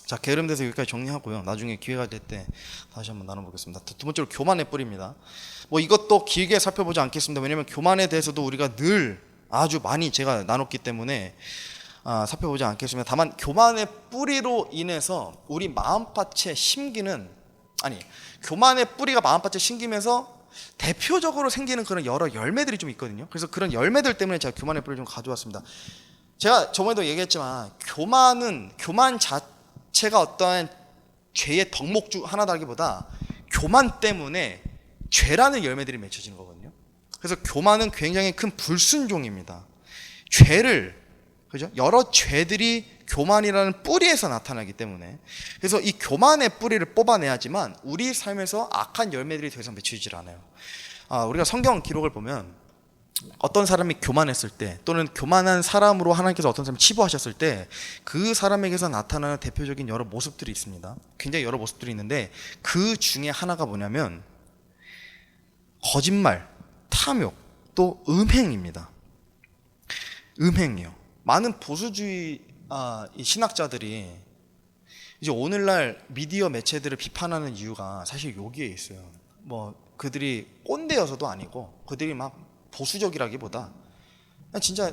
자, 게으름돼서 여기까지 정리하고요. 나중에 기회가 될 때 다시 한번 나눠보겠습니다. 두 번째로 교만의 뿌리입니다. 이것도 길게 살펴보지 않겠습니다. 왜냐하면 교만에 대해서도 우리가 늘 아주 많이 제가 나눴기 때문에 살펴보지 않겠습니다. 다만 교만의 뿌리로 인해서 우리 마음밭에 심기는, 교만의 뿌리가 마음밭에 심기면서 대표적으로 생기는 그런 여러 열매들이 좀 있거든요. 그래서 그런 열매들 때문에 제가 교만의 뿌리를 좀 가져왔습니다. 제가 저번에도 얘기했지만 교만 자체가 어떠한 죄의 덕목 중 하나다기보다 교만 때문에 죄라는 열매들이 맺혀지는 거거든요. 그래서 교만은 굉장히 큰 불순종입니다. 그죠? 여러 죄들이 교만이라는 뿌리에서 나타나기 때문에, 그래서 이 교만의 뿌리를 뽑아내야지만 우리 삶에서 악한 열매들이 더 이상 맺혀지질 않아요. 우리가 성경 기록을 보면 어떤 사람이 교만했을 때, 또는 교만한 사람으로 하나님께서 어떤 사람을 치부하셨을 때 그 사람에게서 나타나는 대표적인 여러 모습들이 있습니다. 굉장히 여러 모습들이 있는데 그 중에 하나가 뭐냐면 거짓말, 탐욕, 또 음행입니다. 음행이요. 많은 보수주의 신학자들이 이제 오늘날 미디어 매체들을 비판하는 이유가 사실 여기에 있어요. 그들이 꼰대여서도 아니고, 그들이 막 보수적이라기보다 진짜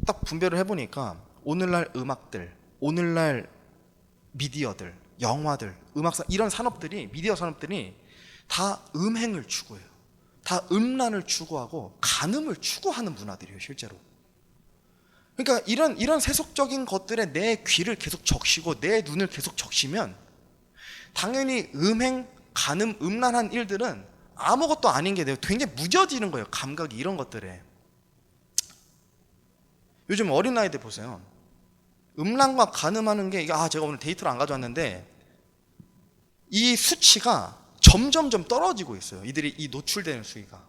딱 분별을 해보니까 오늘날 음악들, 오늘날 미디어들, 영화들, 음악사, 이런 산업들이, 미디어 산업들이 다 음행을 추구해요. 다 음란을 추구하고 간음을 추구하는 문화들이에요, 실제로. 그러니까 이런 세속적인 것들에 내 귀를 계속 적시고 내 눈을 계속 적시면 당연히 음행, 간음, 음란한 일들은 아무것도 아닌 게 돼요. 굉장히 무뎌지는 거예요, 감각이, 이런 것들에. 요즘 어린아이들 보세요. 음란과 간음하는 게, 제가 오늘 데이터를 안 가져왔는데 이 수치가 점점점 떨어지고 있어요. 이들이 이 노출되는 수위가.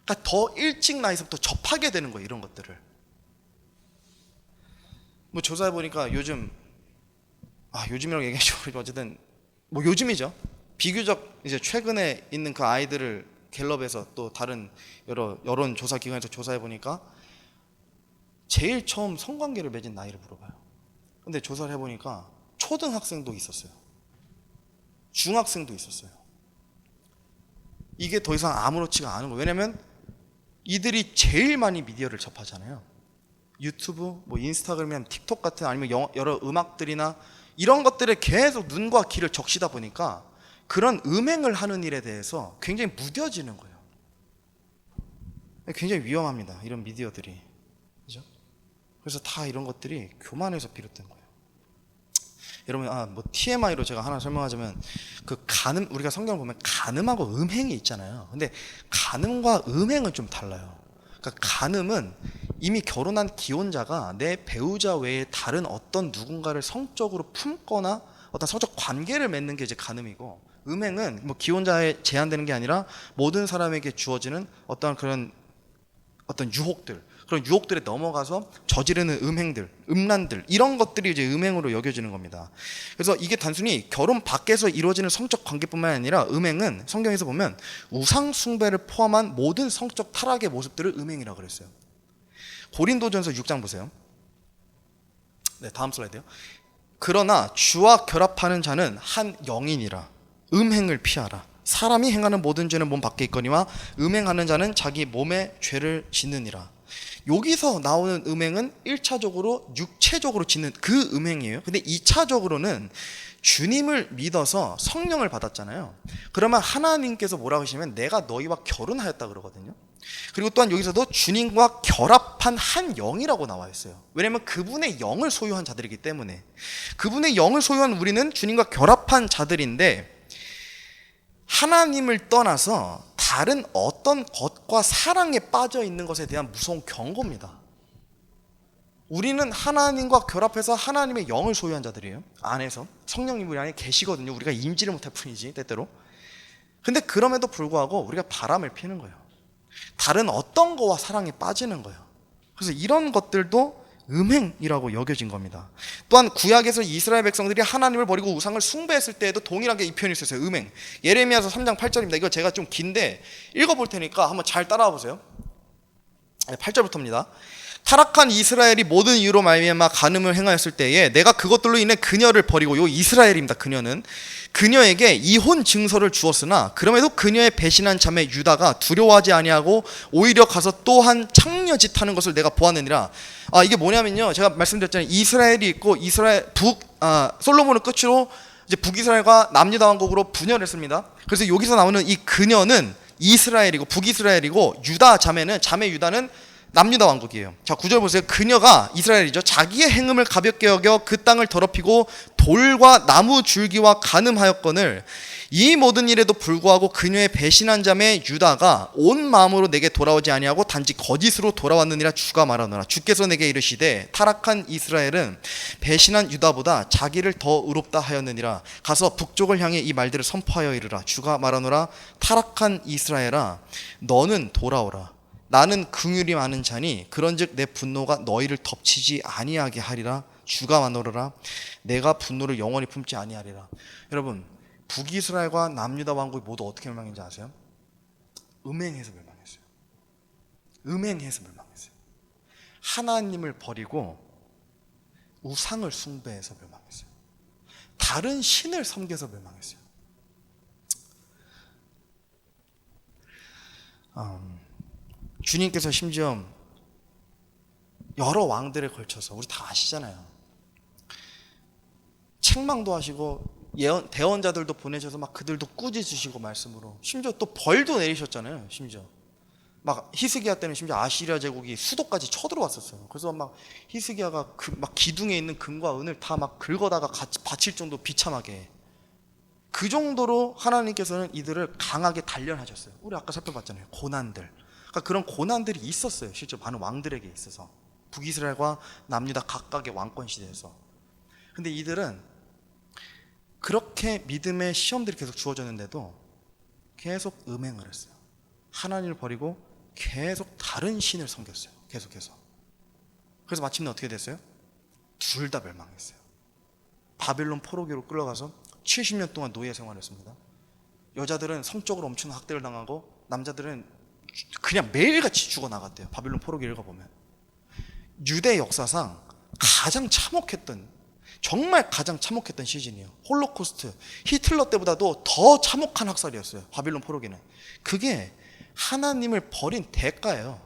그러니까 더 일찍 나이서부터 접하게 되는 거예요, 이런 것들을. 조사해 보니까 요즘이라고 얘기하죠. 어쨌든 요즘이죠. 비교적 이제 최근에 있는 그 아이들을 갤럽에서 또 다른 여러 여론 조사 기관에서 조사해 보니까 제일 처음 성관계를 맺은 나이를 물어봐요. 근데 조사를 해 보니까 초등학생도 있었어요. 중학생도 있었어요. 이게 더 이상 아무렇지가 않은 거예요. 왜냐면 이들이 제일 많이 미디어를 접하잖아요. 유튜브, 뭐 인스타그램이나 틱톡 같은 아니면 여러 음악들이나 이런 것들에 계속 눈과 귀를 적시다 보니까 그런 음행을 하는 일에 대해서 굉장히 무뎌지는 거예요. 굉장히 위험합니다. 이런 미디어들이. 그죠? 그래서 다 이런 것들이 교만에서 비롯된 거예요. 여러분, 뭐 TMI로 제가 하나 설명하자면 그 간음, 우리가 성경을 보면 간음하고 음행이 있잖아요. 근데 간음과 음행은 좀 달라요. 그러니까 간음은 이미 결혼한 기혼자가 내 배우자 외에 다른 어떤 누군가를 성적으로 품거나 어떤 성적 관계를 맺는 게 이제 간음이고, 음행은 뭐 기혼자에 제한되는 게 아니라 모든 사람에게 주어지는 어떤 그런 어떤 유혹들, 그런 유혹들에 넘어가서 저지르는 음행들, 음란들, 이런 것들이 이제 음행으로 여겨지는 겁니다. 그래서 이게 단순히 결혼 밖에서 이루어지는 성적 관계뿐만 아니라 음행은 성경에서 보면 우상 숭배를 포함한 모든 성적 타락의 모습들을 음행이라고 그랬어요. 고린도전서 6장 보세요. 네, 다음 슬라이드요. 그러나 주와 결합하는 자는 한 영이니라. 음행을 피하라. 사람이 행하는 모든 죄는 몸 밖에 있거니와 음행하는 자는 자기 몸에 죄를 짓느니라. 여기서 나오는 음행은 1차적으로 육체적으로 짓는 그 음행이에요. 근데 2차적으로는 주님을 믿어서 성령을 받았잖아요. 그러면 하나님께서 뭐라고 하시냐면 내가 너희와 결혼하였다 그러거든요. 그리고 또한 여기서도 주님과 결합한 한 영이라고 나와 있어요. 왜냐하면 그분의 영을 소유한 자들이기 때문에. 그분의 영을 소유한 우리는 주님과 결합한 자들인데, 하나님을 떠나서 다른 어떤 것과 사랑에 빠져 있는 것에 대한 무서운 경고입니다. 우리는 하나님과 결합해서 하나님의 영을 소유한 자들이에요. 안에서 성령님 우리 안에 계시거든요. 우리가 임지를 못할 뿐이지 때때로. 근데 그럼에도 불구하고 우리가 바람을 피는 거예요. 다른 어떤 거와 사랑에 빠지는 거예요. 그래서 이런 것들도 음행이라고 여겨진 겁니다. 또한 구약에서 이스라엘 백성들이 하나님을 버리고 우상을 숭배했을 때에도 동일하게 이 표현이 있었어요. 음행. 예레미야서 3장 8절입니다. 이거 제가 좀 긴데 읽어볼 테니까 한번 잘 따라와 보세요. 8절부터입니다. 타락한 이스라엘이 모든 이유로 말미암아 간음을 행하였을 때에 내가 그것들로 인해 그녀를 버리고, 요 이스라엘입니다. 그녀는 그녀에게 이혼 증서를 주었으나 그럼에도 그녀의 배신한 자매 유다가 두려워하지 아니하고 오히려 가서 또한 창녀짓하는 것을 내가 보았느니라. 이게 뭐냐면요, 제가 말씀드렸잖아요. 이스라엘이 있고 이스라엘 솔로몬을 끝으로 이제 북이스라엘과 남유다 왕국으로 분열했습니다. 그래서 여기서 나오는 이 그녀는 이스라엘이고 북이스라엘이고 유다 자매 유다는 남유다 왕국이에요. 자, 9절 보세요. 그녀가 이스라엘이죠. 자기의 행음을 가볍게 여겨 그 땅을 더럽히고 돌과 나무 줄기와 간음하였거늘 이 모든 일에도 불구하고 그녀의 배신한 자매 유다가 온 마음으로 내게 돌아오지 아니하고 단지 거짓으로 돌아왔느니라. 주가 말하노라. 주께서 내게 이르시되 타락한 이스라엘은 배신한 유다보다 자기를 더 의롭다 하였느니라. 가서 북쪽을 향해 이 말들을 선포하여 이르라. 주가 말하노라. 타락한 이스라엘아, 너는 돌아오라. 나는 긍휼이 많은 자니 그런즉 내 분노가 너희를 덮치지 아니하게 하리라. 주가 말하노라. 내가 분노를 영원히 품지 아니하리라. 여러분, 북이스라엘과 남유다 왕국이 모두 어떻게 멸망했는지 아세요? 음행해서 멸망했어요. 음행해서 멸망했어요. 하나님을 버리고 우상을 숭배해서 멸망했어요. 다른 신을 섬겨서 멸망했어요. 주님께서 심지어 여러 왕들에 걸쳐서, 우리 다 아시잖아요, 책망도 하시고 대언자들도 보내셔서 막 그들도 꾸짖으시고 말씀으로, 심지어 또 벌도 내리셨잖아요. 심지어 막 히스기야 때는 심지어 아시리아 제국이 수도까지 쳐들어왔었어요. 그래서 막 히스기야가 막 기둥에 있는 금과 은을 다 막 긁어다가 같이 바칠 정도 비참하게, 그 정도로 하나님께서는 이들을 강하게 단련하셨어요. 우리 아까 살펴봤잖아요. 고난들. 그러니까 그런 고난들이 있었어요. 실제 많은 왕들에게 있어서, 북이스라엘과 남유다 각각의 왕권 시대에서. 근데 이들은 그렇게 믿음의 시험들이 계속 주어졌는데도 계속 음행을 했어요. 하나님을 버리고 계속 다른 신을 섬겼어요. 계속해서. 그래서 마침내 어떻게 됐어요? 둘 다 멸망했어요. 바빌론 포로기로 끌려가서 70년 동안 노예 생활을 했습니다. 여자들은 성적으로 엄청 학대를 당하고 남자들은 그냥 매일같이 죽어나갔대요. 바빌론 포로기 읽어보면. 유대 역사상 가장 참혹했던, 정말 가장 참혹했던 시즌이에요. 홀로코스트, 히틀러 때보다도 더 참혹한 학살이었어요. 바빌론 포로기는. 그게 하나님을 버린 대가예요.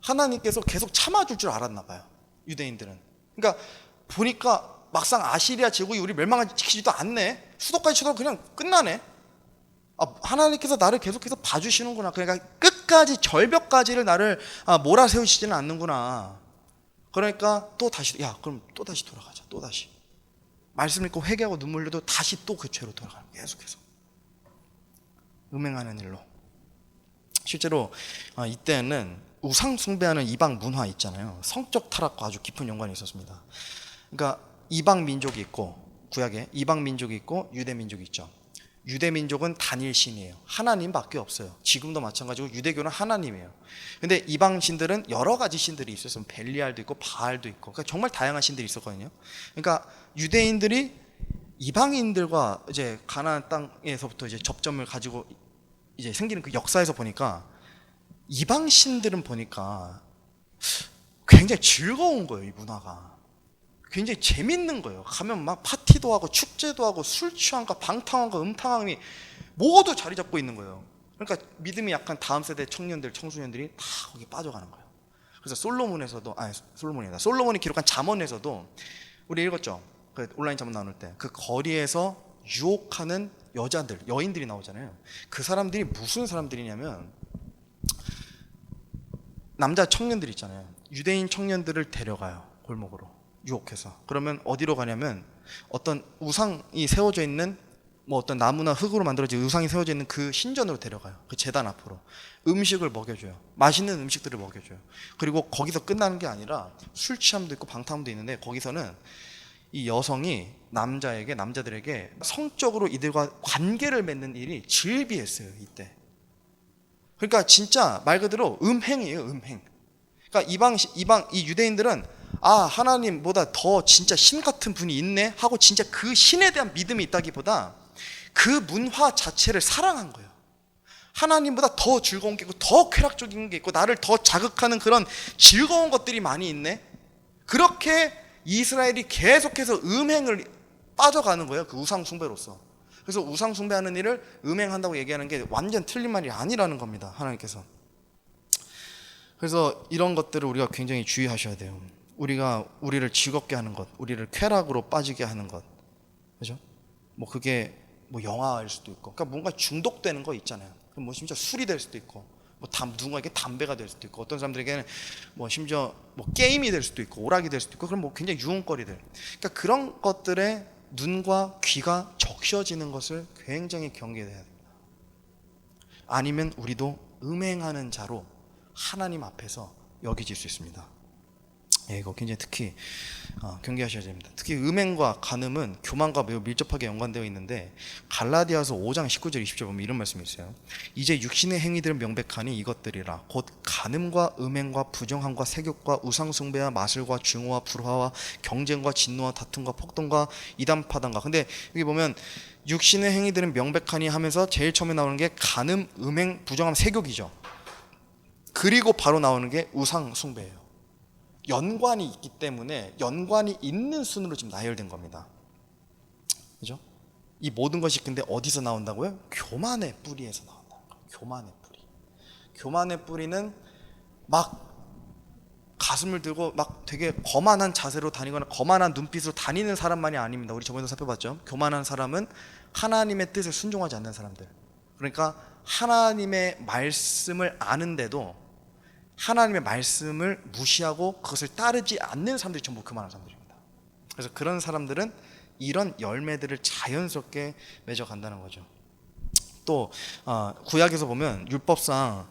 하나님께서 계속 참아줄 줄 알았나 봐요, 유대인들은. 그러니까 보니까 막상 아시리아 제국이 우리 멸망시키지도 않네, 수도까지 쳐도 그냥 끝나네. 하나님께서 나를 계속해서 봐주시는구나. 그러니까 끝까지, 절벽까지를 나를 몰아세우시지는 않는구나. 그러니까 또 다시, 그럼 또 다시 돌아가자. 또 다시 말씀 읽고 회개하고 눈물 흘려도 다시 또 그 죄로 돌아가는 거예요. 계속해서 음행하는 일로. 실제로 이때는 우상 숭배하는 이방 문화 있잖아요. 성적 타락과 아주 깊은 연관이 있었습니다. 그러니까 이방 민족이 있고, 구약에 이방 민족이 있고 유대 민족이 있죠. 유대 민족은 단일 신이에요. 하나님밖에 없어요. 지금도 마찬가지고 유대교는 하나님이에요. 근데 이방 신들은 여러 가지 신들이 있었어요. 벨리알도 있고 바알도 있고, 그러니까 정말 다양한 신들이 있었거든요. 그러니까 유대인들이 이방인들과 이제 가나안 땅에서부터 이제 접점을 가지고 이제 생기는 그 역사에서 보니까 이방 신들은 보니까 굉장히 즐거운 거예요. 이 문화가 굉장히 재밌는 거예요. 가면 막 파티도 하고 축제도 하고 술 취함과 방탕함과 음탕함이 모두 자리 잡고 있는 거예요. 그러니까 믿음이 약간 다음 세대 청년들, 청소년들이 다 거기 빠져가는 거예요. 그래서 솔로몬이 기록한 잠언에서도 우리 읽었죠. 그 온라인 잠언 나눌 때 그 거리에서 유혹하는 여자들, 여인들이 나오잖아요. 그 사람들이 무슨 사람들이냐면 남자 청년들 있잖아요. 유대인 청년들을 데려가요. 골목으로 유혹해서. 그러면 어디로 가냐면 어떤 우상이 세워져 있는, 뭐 어떤 나무나 흙으로 만들어진 우상이 세워져 있는 그 신전으로 데려가요. 그 제단 앞으로 음식을 먹여줘요. 맛있는 음식들을 먹여줘요. 그리고 거기서 끝나는 게 아니라 술 취함도 있고 방탕함도 있는데, 거기서는 이 여성이 남자들에게 성적으로 이들과 관계를 맺는 일이 즐비했어요. 이때. 그러니까 진짜 말 그대로 음행이에요. 음행. 그러니까 이 유대인들은 하나님보다 더 진짜 신 같은 분이 있네 하고 진짜 그 신에 대한 믿음이 있다기보다 그 문화 자체를 사랑한 거예요. 하나님보다 더 즐거운 게 있고 더 쾌락적인 게 있고 나를 더 자극하는 그런 즐거운 것들이 많이 있네. 그렇게 이스라엘이 계속해서 음행을 빠져가는 거예요. 그 우상 숭배로서. 그래서 우상 숭배하는 일을 음행한다고 얘기하는 게 완전 틀린 말이 아니라는 겁니다. 하나님께서. 그래서 이런 것들을 우리가 굉장히 주의하셔야 돼요. 우리를 즐겁게 하는 것, 우리를 쾌락으로 빠지게 하는 것, 그죠? 뭐 그게 뭐 영화일 수도 있고, 그러니까 뭔가 중독되는 거 있잖아요. 뭐 심지어 술이 될 수도 있고, 뭐 누군가에게 담배가 될 수도 있고, 어떤 사람들에게는 뭐 심지어 뭐 게임이 될 수도 있고, 오락이 될 수도 있고, 그럼 뭐 굉장히 유흥거리들. 그러니까 그런 것들에 눈과 귀가 적셔지는 것을 굉장히 경계해야 됩니다. 아니면 우리도 음행하는 자로 하나님 앞에서 여기질 수 있습니다. 이거 굉장히 특히 경계하셔야 됩니다. 특히 음행과 간음은 교만과 매우 밀접하게 연관되어 있는데, 갈라디아서 5장 19절 20절 보면 이런 말씀이 있어요. 이제 육신의 행위들은 명백하니 이것들이라 곧 간음과 음행과 부정함과 세욕과 우상숭배와 마술과 증오와 불화와 경쟁과 진노와 다툼과 폭동과 이단파단과. 근데 여기 보면 육신의 행위들은 명백하니 하면서 제일 처음에 나오는 게 간음, 음행, 부정함, 세욕이죠. 그리고 바로 나오는 게 우상숭배예요. 연관이 있기 때문에 연관이 있는 순으로 지금 나열된 겁니다. 그죠? 이 모든 것이 근데 어디서 나온다고요? 교만의 뿌리에서 나온다는 거예요. 교만의 뿌리. 교만의 뿌리는 막 가슴을 들고 막 되게 거만한 자세로 다니거나 거만한 눈빛으로 다니는 사람만이 아닙니다. 우리 저번에도 살펴봤죠. 교만한 사람은 하나님의 뜻에 순종하지 않는 사람들. 그러니까 하나님의 말씀을 아는데도 하나님의 말씀을 무시하고 그것을 따르지 않는 사람들이 전부 교만한 사람들입니다. 그래서 그런 사람들은 이런 열매들을 자연스럽게 맺어간다는 거죠. 또 구약에서 보면 율법상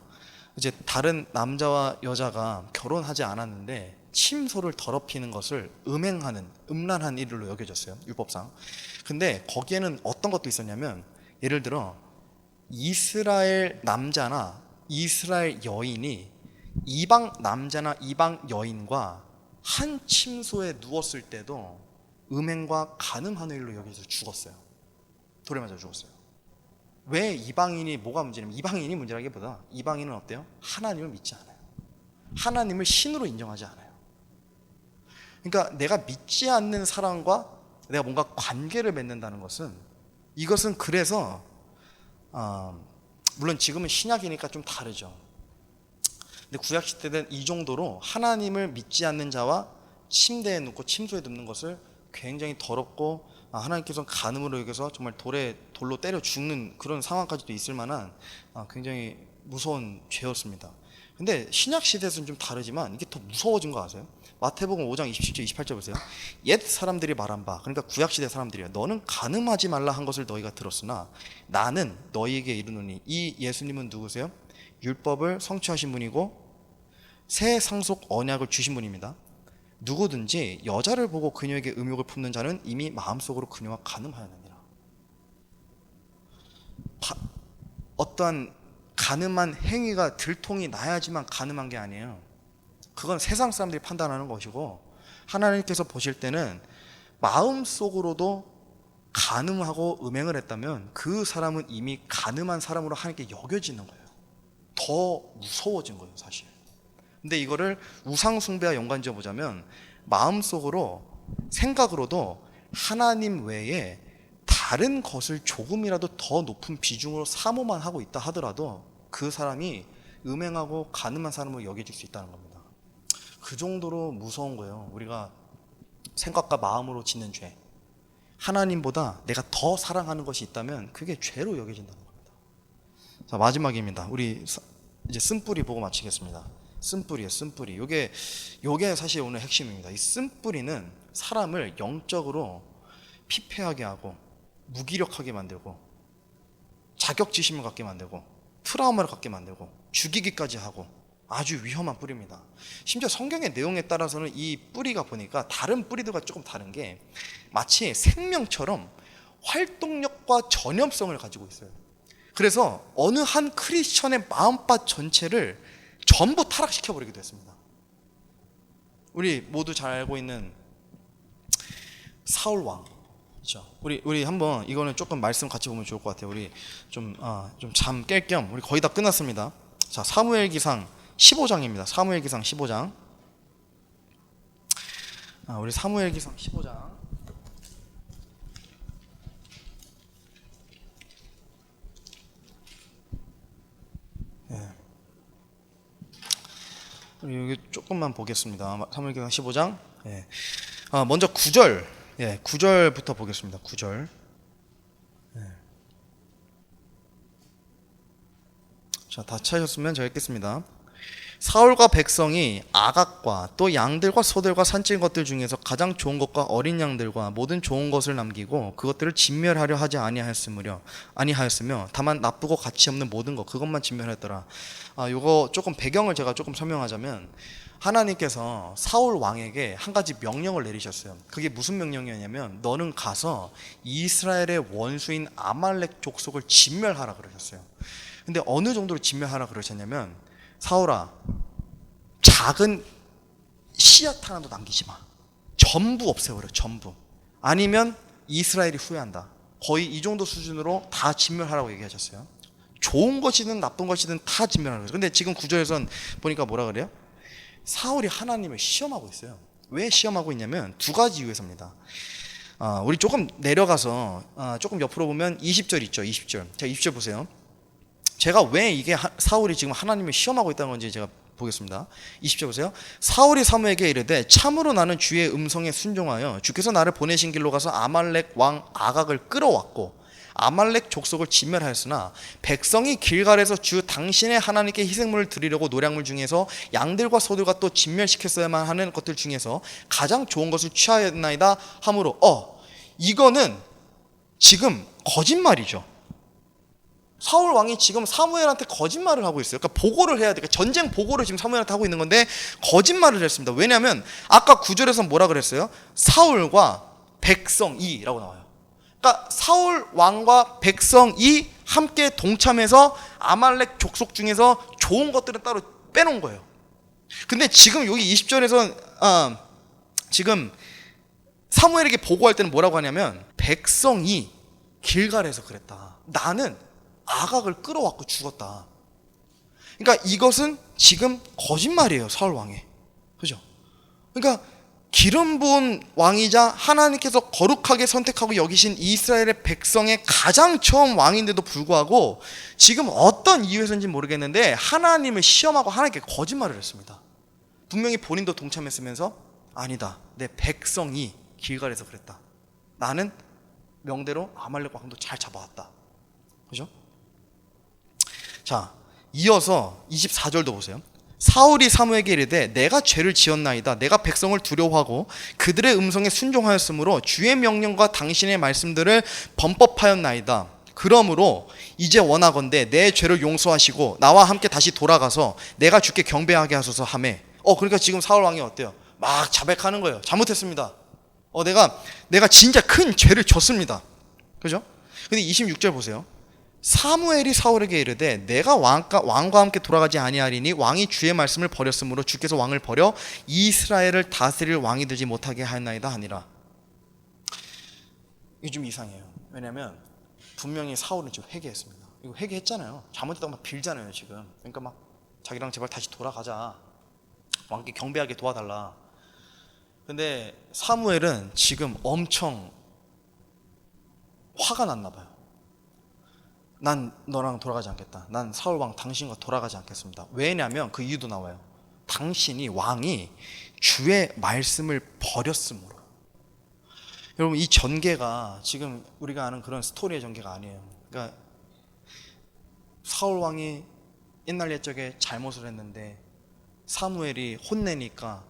이제 다른 남자와 여자가 결혼하지 않았는데 침소를 더럽히는 것을 음란한 일로 여겨졌어요. 율법상. 근데 거기에는 어떤 것도 있었냐면, 예를 들어 이스라엘 남자나 이스라엘 여인이 이방 남자나 이방 여인과 한 침소에 누웠을 때도 음행과 간음하는 일로 여기서 죽었어요. 돌에 맞아 죽었어요. 왜 이방인이 뭐가 문제냐면, 이방인이 문제라기보다 이방인은 어때요? 하나님을 믿지 않아요. 하나님을 신으로 인정하지 않아요. 그러니까 내가 믿지 않는 사람과 내가 뭔가 관계를 맺는다는 것은, 이것은 그래서 물론 지금은 신약이니까 좀 다르죠. 근데 구약 시대는 이 정도로 하나님을 믿지 않는 자와 침대에 눕고 침소에 눕는 것을 굉장히 더럽고, 하나님께서 간음으로 여겨서 정말 돌로 때려 죽는 그런 상황까지도 있을 만한 굉장히 무서운 죄였습니다. 근데 신약 시대에서는 좀 다르지만 이게 더 무서워진 거 아세요? 마태복음 5장 27절 28절 보세요. 옛 사람들이 말한 바, 그러니까 구약 시대 사람들이요, 너는 간음하지 말라 한 것을 너희가 들었으나 나는 너희에게 이르노니. 이 예수님은 누구세요? 율법을 성취하신 분이고 새 상속 언약을 주신 분입니다. 누구든지 여자를 보고 그녀에게 음욕을 품는 자는 이미 마음속으로 그녀와 간음하였느니라. 어떠한 간음한 행위가 들통이 나야지만 간음한 게 아니에요. 그건 세상 사람들이 판단하는 것이고, 하나님께서 보실 때는 마음속으로도 간음하고 음행을 했다면 그 사람은 이미 간음한 사람으로 하나님께 여겨지는 거예요. 더 무서워진 거예요, 사실. 근데 이거를 우상 숭배와 연관지어 보자면, 마음속으로 생각으로도 하나님 외에 다른 것을 조금이라도 더 높은 비중으로 사모만 하고 있다 하더라도 그 사람이 음행하고 간음한 사람으로 여겨질 수 있다는 겁니다. 그 정도로 무서운 거예요. 우리가 생각과 마음으로 짓는 죄, 하나님보다 내가 더 사랑하는 것이 있다면 그게 죄로 여겨진다는 겁니다. 자, 마지막입니다. 우리 이제 쓴뿌리 보고 마치겠습니다. 쓴뿌리예요, 쓴뿌리. 요게 사실 오늘 핵심입니다. 이 쓴뿌리는 사람을 영적으로 피폐하게 하고 무기력하게 만들고 자격지심을 갖게 만들고 트라우마를 갖게 만들고 죽이기까지 하고 아주 위험한 뿌리입니다. 심지어 성경의 내용에 따라서는 이 뿌리가 보니까 다른 뿌리들과 조금 다른 게 마치 생명처럼 활동력과 전염성을 가지고 있어요. 그래서 어느 한 크리스천의 마음밭 전체를 전부 타락시켜버리기도 했습니다. 우리 모두 잘 알고 있는 사울 왕, 그렇죠? 우리 한번 이거는 조금 말씀 같이 보면 좋을 것 같아요. 우리 좀 잠 깰 겸 우리 거의 다 끝났습니다. 자, 사무엘기상 15장입니다. 사무엘기상 15장. 우리 사무엘기상 15장. 여기 조금만 보겠습니다. 사무엘기상 15장. 먼저 9절. 9절부터 보겠습니다. 9절. 자, 다 찾으셨으면 제가 읽겠습니다. 사울과 백성이 아각과 또 양들과 소들과 산적인 것들 중에서 가장 좋은 것과 어린 양들과 모든 좋은 것을 남기고 그것들을 진멸하려 하지 아니하였으며 다만 나쁘고 가치 없는 모든 것 그것만 진멸했더라. 요거 조금 배경을 제가 조금 설명하자면, 하나님께서 사울 왕에게 한 가지 명령을 내리셨어요. 그게 무슨 명령이었냐면, 너는 가서 이스라엘의 원수인 아말렉 족속을 진멸하라 그러셨어요. 근데 어느 정도로 진멸하라 그러셨냐면, 사울아, 작은 씨앗 하나도 남기지 마. 전부 없애버려, 전부. 아니면 이스라엘이 후회한다. 거의 이 정도 수준으로 다 진멸하라고 얘기하셨어요. 좋은 것이든 나쁜 것이든 다 진멸하라고. 근데 지금 구절에선 보니까 뭐라 그래요? 사울이 하나님을 시험하고 있어요. 왜 시험하고 있냐면 두 가지 이유에서입니다. 우리 조금 내려가서 조금 옆으로 보면 20절 있죠. 20절. 자, 20절 보세요. 제가 왜 이게 사울이 지금 하나님을 시험하고 있다는 건지 제가 보겠습니다. 20절 보세요. 사울이 사무에게 이르되 참으로 나는 주의 음성에 순종하여 주께서 나를 보내신 길로 가서 아말렉 왕 아각을 끌어왔고 아말렉 족속을 진멸하였으나 백성이 길갈에서 주 당신의 하나님께 희생물을 드리려고 노량물 중에서 양들과 소들과 또 진멸시켰어야만 하는 것들 중에서 가장 좋은 것을 취하였나이다 하므로 이거는 지금 거짓말이죠. 사울 왕이 지금 사무엘한테 거짓말을 하고 있어요. 그러니까 보고를 해야 돼. 그러니까 전쟁 보고를 지금 사무엘한테 하고 있는 건데 거짓말을 했습니다. 왜냐하면 아까 9절에서 뭐라 그랬어요? 사울과 백성이라고 나와요. 그러니까 사울 왕과 백성이 함께 동참해서 아말렉 족속 중에서 좋은 것들은 따로 빼놓은 거예요. 근데 지금 여기 20절에서 지금 사무엘에게 보고할 때는 뭐라고 하냐면 백성이 길갈에서 그랬다. 나는 아각을 끌어왔고 죽었다. 그러니까 이것은 지금 거짓말이에요, 사울 왕이. 그죠? 그러니까 기름 부은 왕이자 하나님께서 거룩하게 선택하고 여기신 이스라엘의 백성의 가장 처음 왕인데도 불구하고 지금 어떤 이유에서인지 모르겠는데 하나님을 시험하고 하나님께 거짓말을 했습니다. 분명히 본인도 동참했으면서 아니다, 내 백성이 길갈에서 그랬다. 나는 명대로 아말렉 왕도 잘 잡아왔다. 그죠? 자, 이어서 24절도 보세요. 사울이 사무엘에게 이르되 내가 죄를 지었나이다. 내가 백성을 두려워하고 그들의 음성에 순종하였으므로 주의 명령과 당신의 말씀들을 범법하였나이다. 그러므로 이제 원하건대 내 죄를 용서하시고 나와 함께 다시 돌아가서 내가 주께 경배하게 하소서 하매. 그러니까 지금 사울 왕이 어때요? 막 자백하는 거예요. 잘못했습니다. 내가 진짜 큰 죄를 졌습니다. 그죠? 근데 26절 보세요. 사무엘이 사울에게 이르되 내가 왕과 함께 돌아가지 아니하리니 왕이 주의 말씀을 버렸으므로 주께서 왕을 버려 이스라엘을 다스릴 왕이 되지 못하게 하였나이다 하니라. 이게 좀 이상해요. 왜냐하면 분명히 사울은 지금 회개했습니다. 이거 회개했잖아요. 잘못했다고 막 빌잖아요 지금. 그러니까 막 자기랑 제발 다시 돌아가자, 왕께 경배하게 도와달라. 근데 사무엘은 지금 엄청 화가 났나 봐요. 난 너랑 돌아가지 않겠다. 난 사울왕 당신과 돌아가지 않겠습니다. 왜냐하면 그 이유도 나와요. 왕이 주의 말씀을 버렸으므로. 여러분, 이 전개가 지금 우리가 아는 그런 스토리의 전개가 아니에요. 그러니까 사울왕이 옛날 옛적에 잘못을 했는데 사무엘이 혼내니까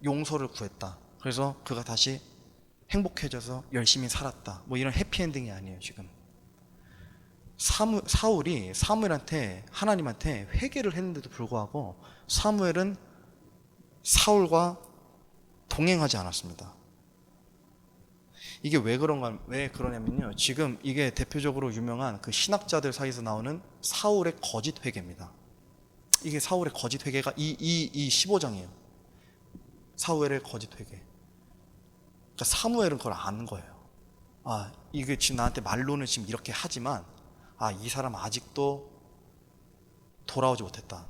용서를 구했다. 그래서 그가 다시 행복해져서 열심히 살았다. 뭐 이런 해피엔딩이 아니에요 지금. 사울이 사무엘한테, 하나님한테 회개를 했는데도 불구하고 사무엘은 사울과 동행하지 않았습니다. 이게 왜 그러냐면요, 지금 이게 대표적으로 유명한 그 신학자들 사이에서 나오는 사울의 거짓 회개입니다. 이게 사울의 거짓 회개가 이 15장이에요. 사울의 거짓 회개. 그러니까 사무엘은 그걸 아는 거예요. 이게 지금 나한테 말로는 지금 이렇게 하지만 이 사람 아직도 돌아오지 못했다.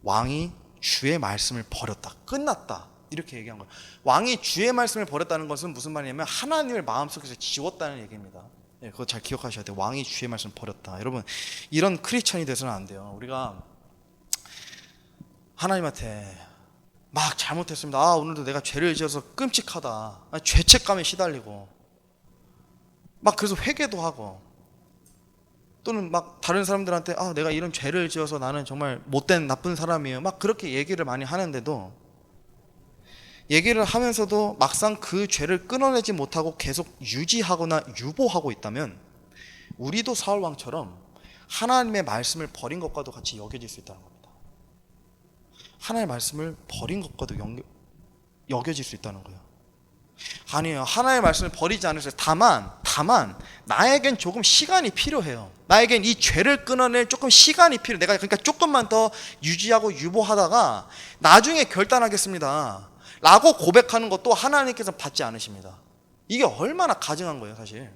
왕이 주의 말씀을 버렸다. 끝났다. 이렇게 얘기한 거예요. 왕이 주의 말씀을 버렸다는 것은 무슨 말이냐면 하나님을 마음속에서 지웠다는 얘기입니다. 그거 잘 기억하셔야 돼요. 왕이 주의 말씀을 버렸다. 여러분, 이런 크리스천이 돼서는 안 돼요. 우리가 하나님한테 막 잘못했습니다. 오늘도 내가 죄를 지어서 끔찍하다. 죄책감에 시달리고 막 그래서 회개도 하고, 또는 막 다른 사람들한테 내가 이런 죄를 지어서 나는 정말 못된 나쁜 사람이에요. 막 그렇게 얘기를 많이 하는데도, 얘기를 하면서도 막상 그 죄를 끊어내지 못하고 계속 유지하거나 유보하고 있다면 우리도 사울 왕처럼 하나님의 말씀을 버린 것과도 같이 여겨질 수 있다는 겁니다. 하나님의 말씀을 버린 것과도 여겨질 수 있다는 거예요. 아니에요. 하나님의 말씀을 버리지 않으세요. 다만 나에겐 조금 시간이 필요해요. 나에겐 이 죄를 끊어낼 조금 시간이 필요해. 내가 그러니까 조금만 더 유지하고 유보하다가 나중에 결단하겠습니다 라고 고백하는 것도 하나님께서 받지 않으십니다. 이게 얼마나 가증한 거예요 사실.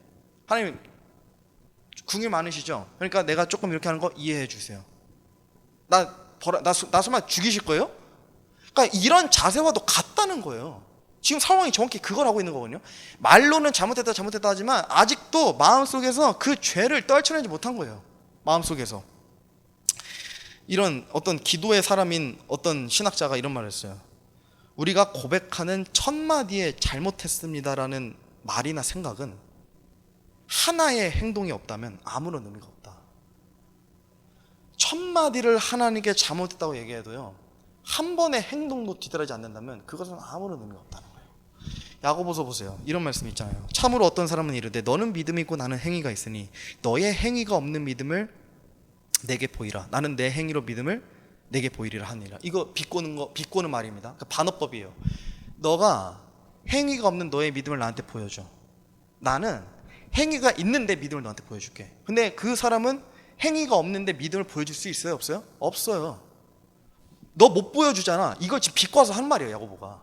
하나님 궁이 많으시죠? 그러니까 내가 조금 이렇게 하는 거 이해해 주세요. 나 설마 죽이실 거예요? 그러니까 이런 자세와도 같다는 거예요. 지금 상황이 정확히 그걸 하고 있는 거거든요. 말로는 잘못했다 하지만 아직도 마음속에서 그 죄를 떨쳐내지 못한 거예요. 마음속에서. 이런 어떤 기도의 사람인 어떤 신학자가 이런 말을 했어요. 우리가 고백하는 1000마디의 잘못했습니다라는 말이나 생각은 하나의 행동이 없다면 아무런 의미가 없다. 1000마디를 하나님께 잘못했다고 얘기해도요, 한 번의 행동도 뒤따르지 않는다면 그것은 아무런 의미가 없다는 거예요. 야고보서 보세요. 이런 말씀이 있잖아요. 참으로 어떤 사람은 이르되 너는 믿음이 있고 나는 행위가 있으니 너의 행위가 없는 믿음을 내게 보이라. 나는 내 행위로 믿음을 내게 보이리라 하니라. 이거 비꼬는 말입니다. 그러니까 반어법이에요. 너가 행위가 없는 너의 믿음을 나한테 보여줘. 나는 행위가 있는데 믿음을 너한테 보여줄게. 근데 그 사람은 행위가 없는데 믿음을 보여줄 수 있어요? 없어요? 없어요. 너 못 보여주잖아. 이걸 지금 비꼬아서 한 말이에요, 야고보가.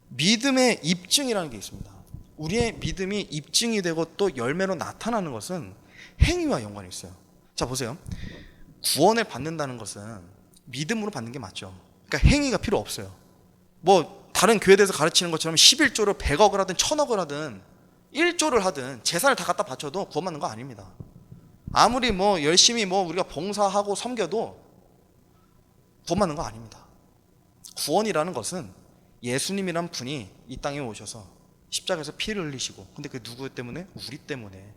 믿음의 입증이라는 게 있습니다. 우리의 믿음이 입증이 되고 또 열매로 나타나는 것은 행위와 연관이 있어요. 자, 보세요. 구원을 받는다는 것은 믿음으로 받는 게 맞죠. 그러니까 행위가 필요 없어요. 뭐 다른 교회에서 가르치는 것처럼 11조를 100억을 하든 1000억을 하든 1조를 하든 재산을 다 갖다 바쳐도 구원받는 거 아닙니다. 아무리 뭐 열심히 뭐 우리가 봉사하고 섬겨도 구원받는 거 아닙니다. 구원이라는 것은 예수님이란 분이 이 땅에 오셔서 십자가에서 피를 흘리시고, 근데 그 누구 때문에? 우리 때문에.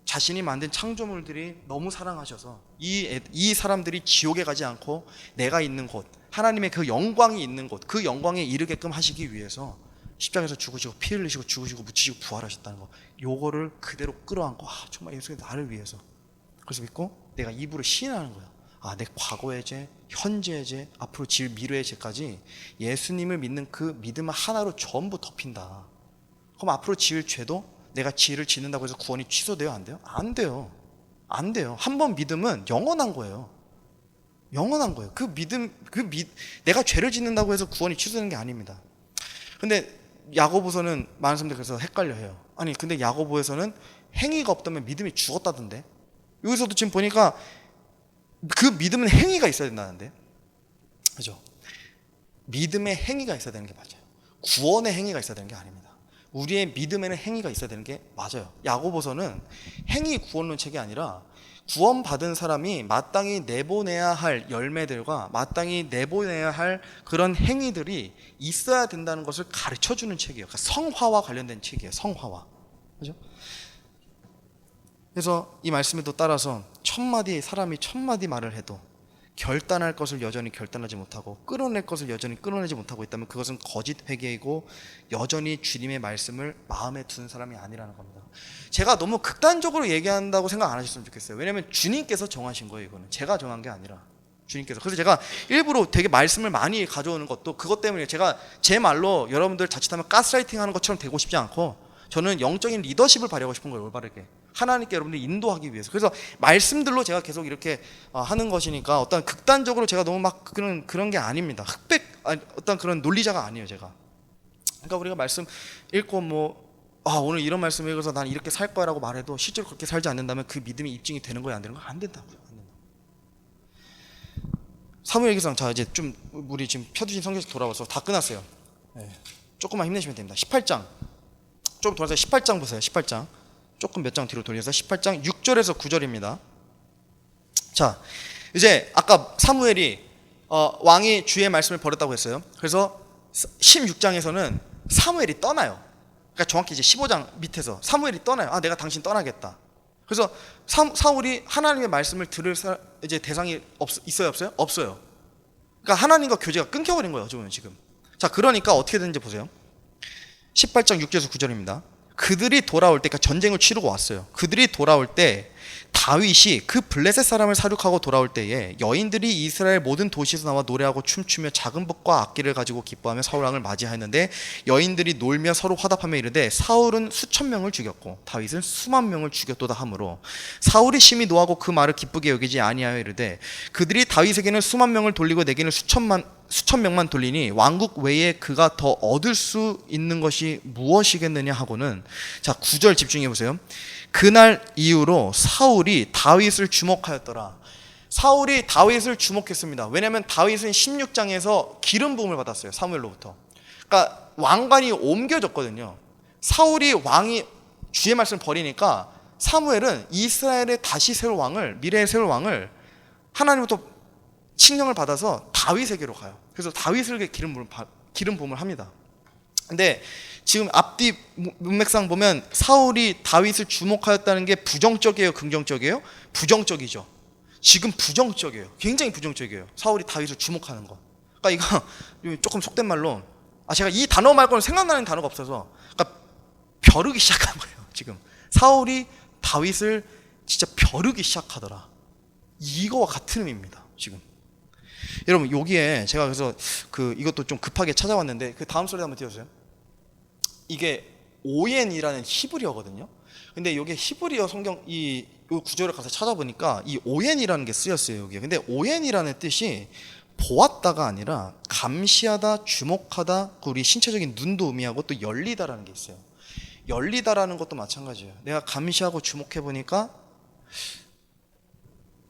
자신이 만든 창조물들이 너무 사랑하셔서 이 사람들이 지옥에 가지 않고 내가 있는 곳, 하나님의 그 영광이 있는 곳, 그 영광에 이르게끔 하시기 위해서 십자가에서 죽으시고 피 흘리시고 죽으시고 묻히시고 부활하셨다는 거, 요거를 그대로 끌어안고 정말 예수님 나를 위해서, 그래서 믿고 내가 입으로 시인하는 거야. 내 과거의 죄, 현재의 죄, 앞으로 지을 미래의 죄까지 예수님을 믿는 그 믿음 하나로 전부 덮인다. 그럼 앞으로 지을 죄도 내가 죄를 짓는다고 해서 구원이 취소돼요? 안 돼요? 안 돼요. 안 돼요. 한 번 믿으면 영원한 거예요. 영원한 거예요. 내가 죄를 짓는다고 해서 구원이 취소되는 게 아닙니다. 근데 야고보서는 많은 사람들이 그래서 헷갈려 해요. 아니, 근데 야고보에서는 행위가 없다면 믿음이 죽었다던데. 여기서도 지금 보니까 그 믿음은 행위가 있어야 된다는데. 그죠? 믿음의 행위가 있어야 되는 게 맞아요. 구원의 행위가 있어야 되는 게 아닙니다. 우리의 믿음에는 행위가 있어야 되는 게 맞아요. 야고보서는 행위 구원론 책이 아니라 구원받은 사람이 마땅히 내보내야 할 열매들과 마땅히 내보내야 할 그런 행위들이 있어야 된다는 것을 가르쳐주는 책이에요. 그러니까 성화와 관련된 책이에요. 성화와. 그죠? 그래서 이 말씀에도 따라서 사람이 1000마디 말을 해도 결단할 것을 여전히 결단하지 못하고 끌어낼 것을 여전히 끌어내지 못하고 있다면 그것은 거짓 회개이고 여전히 주님의 말씀을 마음에 두는 사람이 아니라는 겁니다. 제가 너무 극단적으로 얘기한다고 생각 안 하셨으면 좋겠어요. 왜냐하면 주님께서 정하신 거예요. 이거는 제가 정한 게 아니라 주님께서. 그래서 제가 일부러 되게 말씀을 많이 가져오는 것도 그것 때문에, 제가 제 말로 여러분들 자칫하면 가스라이팅 하는 것처럼 되고 싶지 않고, 저는 영적인 리더십을 발휘하고 싶은 거예요. 올바르게 하나님께 여러분들 인도하기 위해서. 그래서 말씀들로 제가 계속 이렇게 하는 것이니까 어떤 극단적으로 제가 너무 막 그런 게 아닙니다. 어떤 그런 논리자가 아니에요, 제가. 그러니까 우리가 말씀 읽고 오늘 이런 말씀 읽어서 난 이렇게 살 거야라고 말해도 실제로 그렇게 살지 않는다면 그 믿음이 입증이 되는 거야, 안 되는 거야? 안 된다고요. 안 된다. 사무엘기상, 자 이제 좀 우리 지금 펴두신 성경에서 돌아와서 다 끝났어요. 네. 조금만 힘내시면 됩니다. 18장 좀 돌아서 18장 보세요. 18장 조금 몇 장 뒤로 돌려서 18장 6절에서 9절입니다. 자, 이제 아까 사무엘이 왕이 주의 말씀을 버렸다고 했어요. 그래서 16장에서는 사무엘이 떠나요. 그러니까 정확히 이제 15장 밑에서 사무엘이 떠나요. 내가 당신 떠나겠다. 그래서 사울이 하나님의 말씀을 들을 이제 대상이 있어요, 없어요? 없어요. 그러니까 하나님과 교제가 끊겨버린 거예요, 지금. 자, 그러니까 어떻게 되는지 보세요. 18장 6절에서 9절입니다. 그들이 돌아올 때, 그러니까 전쟁을 치르고 왔어요. 그들이 돌아올 때 다윗이 그 블레셋 사람을 사륙하고 돌아올 때에 여인들이 이스라엘 모든 도시에서 나와 노래하고 춤추며 작은 봇과 악기를 가지고 기뻐하며 사울 왕을 맞이하였는데 여인들이 놀며 서로 화답하며 이르되 사울은 수천 명을 죽였고 다윗은 수만 명을 죽였도다 하므로 사울이 심히 노하고 그 말을 기쁘게 여기지 아니하여 이르되 그들이 다윗에게는 수만 명을 돌리고 내게는 수천 명만 돌리니 왕국 외에 그가 더 얻을 수 있는 것이 무엇이겠느냐 하고는, 자 9절 집중해 보세요. 그날 이후로 사울이 다윗을 주목하였더라. 사울이 다윗을 주목했습니다. 왜냐하면 다윗은 16장에서 기름 부음을 받았어요, 사무엘로부터. 그러니까 왕관이 옮겨졌거든요. 사울이 왕이 주의 말씀을 버리니까 사무엘은 이스라엘의 다시 세울 왕을, 미래의 세울 왕을 하나님부터 칙령을 받아서 다윗에게로 가요. 그래서 다윗에게 기름 부음을 합니다. 근데 지금 앞뒤 문맥상 보면 사울이 다윗을 주목하였다는 게 부정적이에요, 긍정적이에요? 부정적이죠. 지금 부정적이에요. 굉장히 부정적이에요. 사울이 다윗을 주목하는 거. 그러니까 이거 조금 속된 말로, 제가 이 단어 말고는 생각나는 단어가 없어서, 그러니까 벼르기 시작한 거예요. 지금 사울이 다윗을 진짜 벼르기 시작하더라. 이거와 같은 의미입니다, 지금. 여러분, 여기에 제가 그래서 이것도 좀 급하게 찾아왔는데 그 다음 소리 한번 띄워주세요. 이게 오엔이라는 히브리어거든요. 근데 이게 히브리어 성경 이 구절을 가서 찾아보니까 이 오엔이라는 게 쓰였어요, 여기에. 근데 오엔이라는 뜻이 보았다가 아니라 감시하다, 주목하다, 우리 신체적인 눈도 의미하고 또 열리다라는 게 있어요. 열리다라는 것도 마찬가지예요. 내가 감시하고 주목해 보니까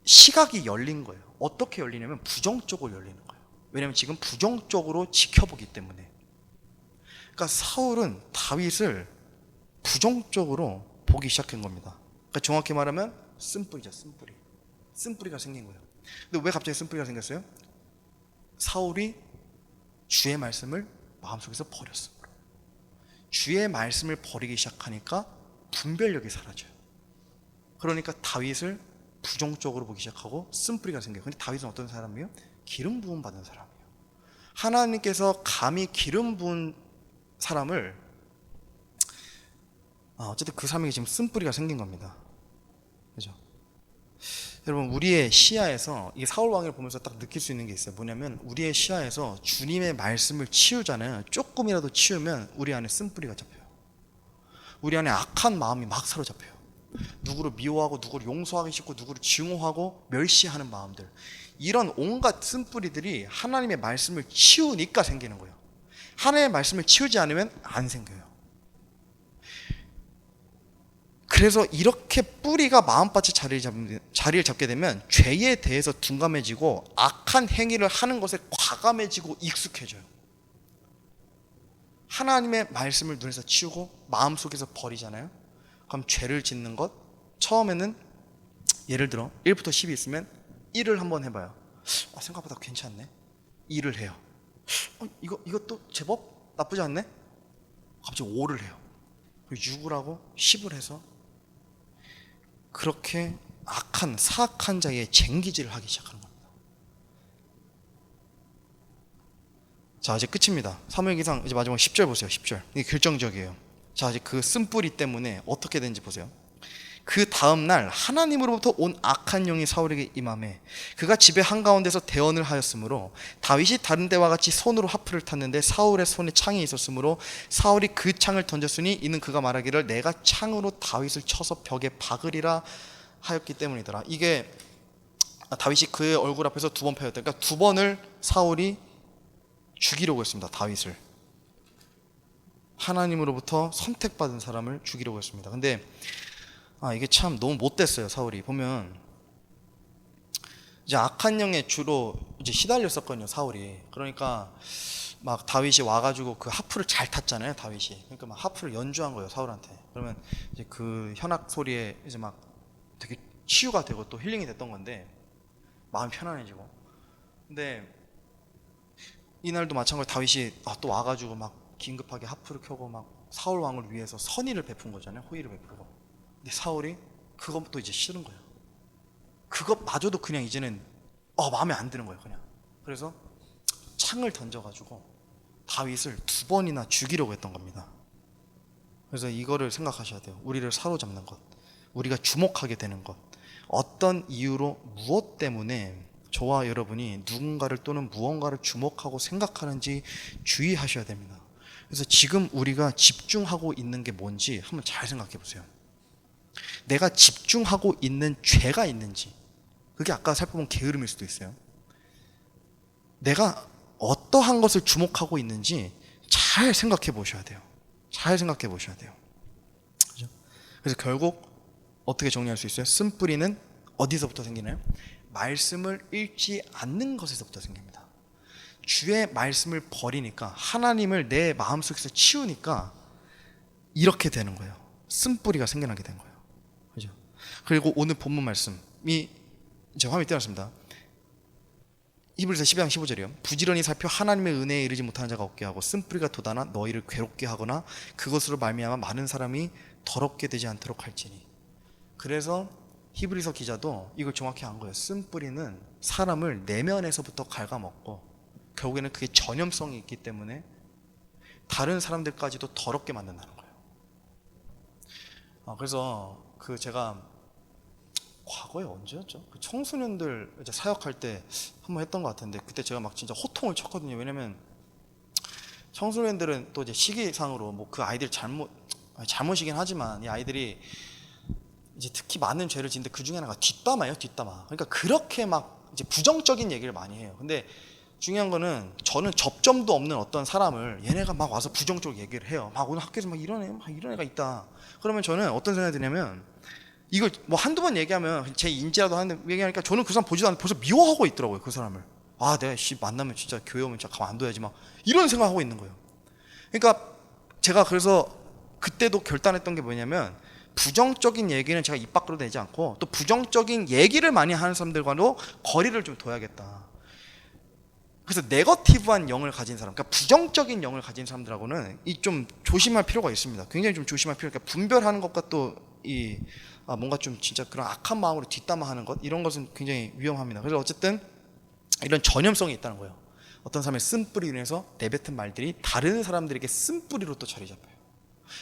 시각이 열린 거예요. 어떻게 열리냐면 부정적으로 열리는 거예요. 왜냐면 지금 부정적으로 지켜보기 때문에. 그러니까 사울은 다윗을 부정적으로 보기 시작한 겁니다. 그러니까 정확히 말하면 쓴뿌리죠. 쓴뿌리가 생긴 거예요. 근데 왜 갑자기 쓴뿌리가 생겼어요? 사울이 주의 말씀을 마음속에서 버렸어요. 주의 말씀을 버리기 시작하니까 분별력이 사라져요. 그러니까 다윗을 부정적으로 보기 시작하고 쓴뿌리가 생겨요. 근데 다윗은 어떤 사람이에요? 기름 부음 받은 사람이에요. 하나님께서 감히 기름 부은 사람을 어쨌든 그 사람에게 지금 쓴뿌리가 생긴 겁니다. 그죠? 여러분, 우리의 시야에서 이 사울 왕을 보면서 딱 느낄 수 있는 게 있어요. 뭐냐면 우리의 시야에서 주님의 말씀을 치우잖아요. 조금이라도 치우면 우리 안에 쓴뿌리가 잡혀요. 우리 안에 악한 마음이 막 사로잡혀요. 누구를 미워하고 누구를 용서하기 싫고 누구를 증오하고 멸시하는 마음들, 이런 온갖 쓴뿌리들이 하나님의 말씀을 치우니까 생기는 거예요. 하나님의 말씀을 치우지 않으면 안 생겨요. 그래서 이렇게 뿌리가 마음밭에 자리를 잡게 되면 죄에 대해서 둔감해지고 악한 행위를 하는 것에 과감해지고 익숙해져요. 하나님의 말씀을 눈에서 치우고 마음속에서 버리잖아요. 그럼 죄를 짓는 것, 처음에는 예를 들어 1부터 10이 있으면 1을 한번 해봐요. 생각보다 괜찮네. 2를 해요. 이것도 제법 나쁘지 않네. 갑자기 5를 해요. 그리고 6을 하고 10을 해서 그렇게 악한 사악한 자의 쟁기질을 하기 시작하는 겁니다. 자, 이제 끝입니다. 사무엘기상 이제 마지막 10절 보세요. 10절. 이게 결정적이에요. 자, 이제 그 쓴뿌리 때문에 어떻게 되는지 보세요. 그 다음 날 하나님으로부터 온 악한 영이 사울에게 임하매 그가 집의 한가운데서 대언을 하였으므로 다윗이 다른 때와 같이 손으로 하프를 탔는데 사울의 손에 창이 있었으므로 사울이 그 창을 던졌으니 이는 그가 말하기를 내가 창으로 다윗을 쳐서 벽에 박으리라 하였기 때문이더라. 이게 다윗이 그의 얼굴 앞에서 두 번 패였다. 그러니까 두 번을 사울이 죽이려고 했습니다. 다윗을, 하나님으로부터 선택받은 사람을 죽이려고 했습니다. 근데 이게 참 너무 못됐어요. 사울이 보면 이제 악한 영에 주로 이제 시달렸었거든요. 사울이. 그러니까 막 다윗이 와가지고 그 하프를 잘 탔잖아요. 다윗이. 그러니까 막 하프를 연주한 거예요. 사울한테. 그러면 이제 그 현악 소리에 이제 막 되게 치유가 되고 또 힐링이 됐던 건데 마음이 편안해지고. 근데 이날도 마찬가지로 다윗이 또 와가지고 막 긴급하게 하프를 켜고 막 사울 왕을 위해서 선의를 베푼 거잖아요. 호의를 베푸고. 근데 사울이 그것도 이제 싫은 거예요. 그것마저도 그냥 이제는 마음에 안 드는 거예요. 그냥. 그래서 창을 던져가지고 다윗을 두 번이나 죽이려고 했던 겁니다. 그래서 이거를 생각하셔야 돼요. 우리를 사로잡는 것, 우리가 주목하게 되는 것, 어떤 이유로 무엇 때문에 저와 여러분이 누군가를 또는 무언가를 주목하고 생각하는지 주의하셔야 됩니다. 그래서 지금 우리가 집중하고 있는 게 뭔지 한번 잘 생각해 보세요. 내가 집중하고 있는 죄가 있는지, 그게 아까 살펴본 게으름일 수도 있어요. 내가 어떠한 것을 주목하고 있는지 잘 생각해 보셔야 돼요. 잘 생각해 보셔야 돼요. 그죠? 그래서 결국 어떻게 정리할 수 있어요? 쓴뿌리는 어디서부터 생기나요? 말씀을 읽지 않는 것에서부터 생깁니다. 주의 말씀을 버리니까, 하나님을 내 마음속에서 치우니까 이렇게 되는 거예요. 쓴뿌리가 생겨나게 된 거예요. 그죠? 그리고 오늘 본문 말씀이 이제 화면이 띄어놨습니다. 히브리서 12장 15절이요. 부지런히 살펴 하나님의 은혜에 이르지 못하는 자가 없게 하고 쓴뿌리가 돋아나 너희를 괴롭게 하거나 그것으로 말미암아 많은 사람이 더럽게 되지 않도록 할지니. 그래서 히브리서 기자도 이걸 정확히 안 거예요. 쓴뿌리는 사람을 내면에서부터 갉아먹고 결국에는 그게 전염성이 있기 때문에 다른 사람들까지도 더럽게 만든다는 거예요. 그래서 제가 과거에 언제였죠? 그 청소년들 이제 사역할 때 한번 했던 것 같은데 그때 제가 막 진짜 호통을 쳤거든요. 왜냐면 청소년들은 또 이제 시기상으로 뭐 그 아이들 잘못이긴 하지만 이 아이들이 이제 특히 많은 죄를 짓는데 그 중에 하나가 뒷담화예요. 뒷담화. 그러니까 그렇게 막 이제 부정적인 얘기를 많이 해요. 근데 중요한 거는 저는 접점도 없는 어떤 사람을 얘네가 막 와서 부정적으로 얘기를 해요. 막 오늘 학교에서 막 이런 애가 있다. 그러면 저는 어떤 생각이 드냐면 이걸 뭐 한두 번 얘기하면 제 인지라도 하는데 얘기하니까 저는 그 사람 보지도 않는데 벌써 미워하고 있더라고요. 그 사람을. 아, 내가 만나면 진짜 교회 오면 진짜 가만 안 둬야지 막 이런 생각하고 있는 거예요. 그러니까 제가 그래서 그때도 결단했던 게 뭐냐면 부정적인 얘기는 제가 입 밖으로 내지 않고 또 부정적인 얘기를 많이 하는 사람들과도 거리를 좀 둬야겠다. 그래서 네거티브한 영을 가진 사람, 그러니까 부정적인 영을 가진 사람들하고는 이 좀 조심할 필요가 있습니다. 굉장히 좀 조심할 필요가, 그러니까 분별하는 것과 또 이 뭔가 좀 진짜 그런 악한 마음으로 뒷담화하는 것, 이런 것은 굉장히 위험합니다. 그래서 어쨌든 이런 전염성이 있다는 거예요. 어떤 사람의 쓴뿌리로 인해서 내뱉은 말들이 다른 사람들에게 쓴뿌리로 또 자리 잡혀요.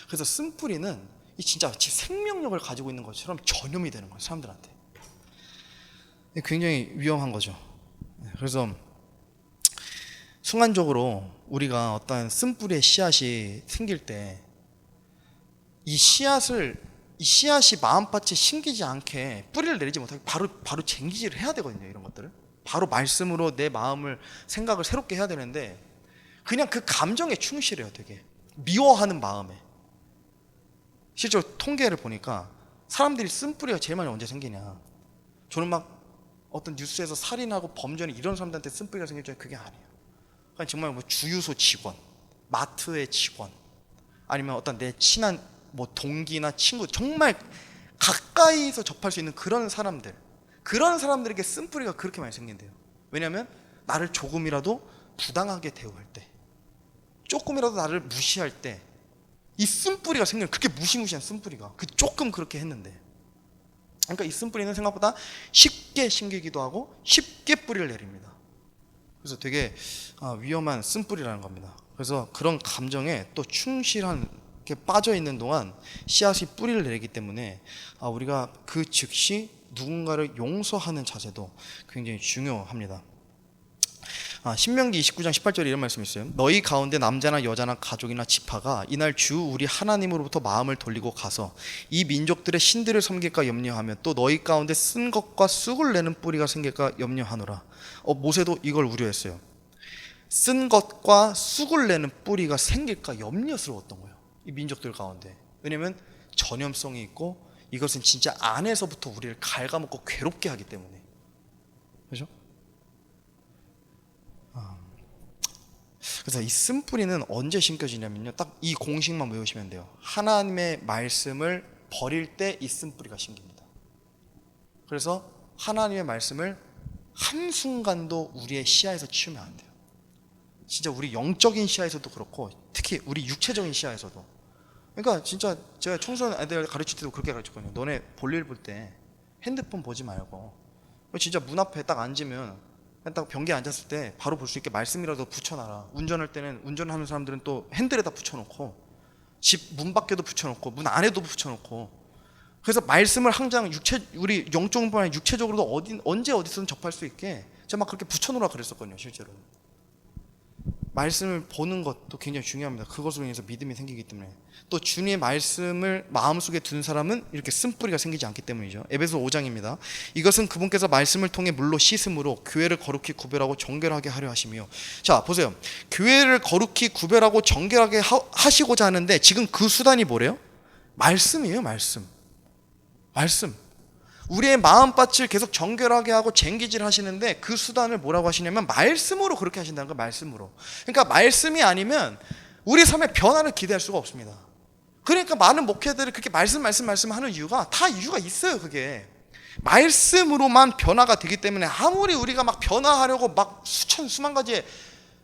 그래서 쓴뿌리는 이 진짜 생명력을 가지고 있는 것처럼 전염이 되는 거예요, 사람들한테. 굉장히 위험한 거죠. 그래서 순간적으로 우리가 어떤 쓴뿌리의 씨앗이 생길 때 이 씨앗이 마음밭에 심기지 않게 뿌리를 내리지 못하게 바로 쟁기질을 해야 되거든요. 이런 것들을 바로 말씀으로 내 마음을 생각을 새롭게 해야 되는데 그냥 그 감정에 충실해요. 되게 미워하는 마음에. 실제로 통계를 보니까 사람들이 쓴뿌리가 제일 많이 언제 생기냐, 저는 막 어떤 뉴스에서 살인하고 범죄는 이런 사람들한테 쓴뿌리가 생길 줄 그게 아니에요. 그러니까 정말 뭐 주유소 직원, 마트의 직원, 아니면 어떤 내 친한 뭐 동기나 친구, 정말 가까이서 접할 수 있는 그런 사람들에게 쓴뿌리가 그렇게 많이 생긴대요. 왜냐하면 나를 조금이라도 부당하게 대우할 때, 조금이라도 나를 무시할 때 이 쓴뿌리가 생겨요. 그렇게 무시무시한 쓴뿌리가, 그 조금 그렇게 했는데. 그러니까 이 쓴뿌리는 생각보다 쉽게 심기기도 하고 쉽게 뿌리를 내립니다. 그래서 되게 위험한 쓴뿌리라는 겁니다. 그래서 그런 감정에 또 충실한 게 빠져 있는 동안 씨앗이 뿌리를 내리기 때문에 우리가 그 즉시 누군가를 용서하는 자세도 굉장히 중요합니다. 신명기 29장 18절에 이런 말씀이 있어요. 너희 가운데 남자나 여자나 가족이나 지파가 이날 주 우리 하나님으로부터 마음을 돌리고 가서 이 민족들의 신들을 섬길까 염려하며 또 너희 가운데 쓴 것과 쑥을 내는 뿌리가 생길까 염려하노라. 모세도 이걸 우려했어요. 쓴 것과 쑥을 내는 뿌리가 생길까 염려스러웠던 거예요, 이 민족들 가운데. 왜냐하면 전염성이 있고 이것은 진짜 안에서부터 우리를 갉아먹고 괴롭게 하기 때문에. 그렇죠? 그래서 이 쓴뿌리는 언제 심겨지냐면요, 딱 이 공식만 외우시면 돼요. 하나님의 말씀을 버릴 때 이 쓴뿌리가 심깁니다. 그래서 하나님의 말씀을 한순간도 우리의 시야에서 치우면 안 돼요. 진짜 우리 영적인 시야에서도 그렇고 특히 우리 육체적인 시야에서도. 그러니까 진짜 제가 청소년 애들 가르칠 때도 그렇게 가르쳤거든요. 너네 볼일 볼 때 핸드폰 보지 말고 진짜 문 앞에 딱 앉으면 딱 변기에 앉았을 때 바로 볼 수 있게 말씀이라도 붙여놔라. 운전할 때는, 운전하는 사람들은 또 핸들에다 붙여놓고 집 문 밖에도 붙여놓고 문 안에도 붙여놓고, 그래서 말씀을 항상 우리 영적인 분야 육체적으로도 언제 어디서든 접할 수 있게 제가 막 그렇게 붙여놓으라 그랬었거든요. 실제로 말씀을 보는 것도 굉장히 중요합니다. 그것으로 인해서 믿음이 생기기 때문에. 또 주님의 말씀을 마음속에 둔 사람은 이렇게 쓴뿌리가 생기지 않기 때문이죠. 에베소 5장입니다. 이것은 그분께서 말씀을 통해 물로 씻음으로 교회를 거룩히 구별하고 정결하게 하려 하시며. 자 보세요, 교회를 거룩히 구별하고 정결하게 하시고자 하는데 지금 그 수단이 뭐래요? 말씀이에요. 말씀. 우리의 마음밭을 계속 정결하게 하고 쟁기질 하시는데 그 수단을 뭐라고 하시냐면 말씀으로 그렇게 하신다는 거예요. 말씀으로. 그러니까 말씀이 아니면 우리 삶의 변화를 기대할 수가 없습니다. 그러니까 많은 목회들이 그렇게 말씀 하는 이유가 다 이유가 있어요. 그게 말씀으로만 변화가 되기 때문에 아무리 우리가 막 변화하려고 막 수만 가지의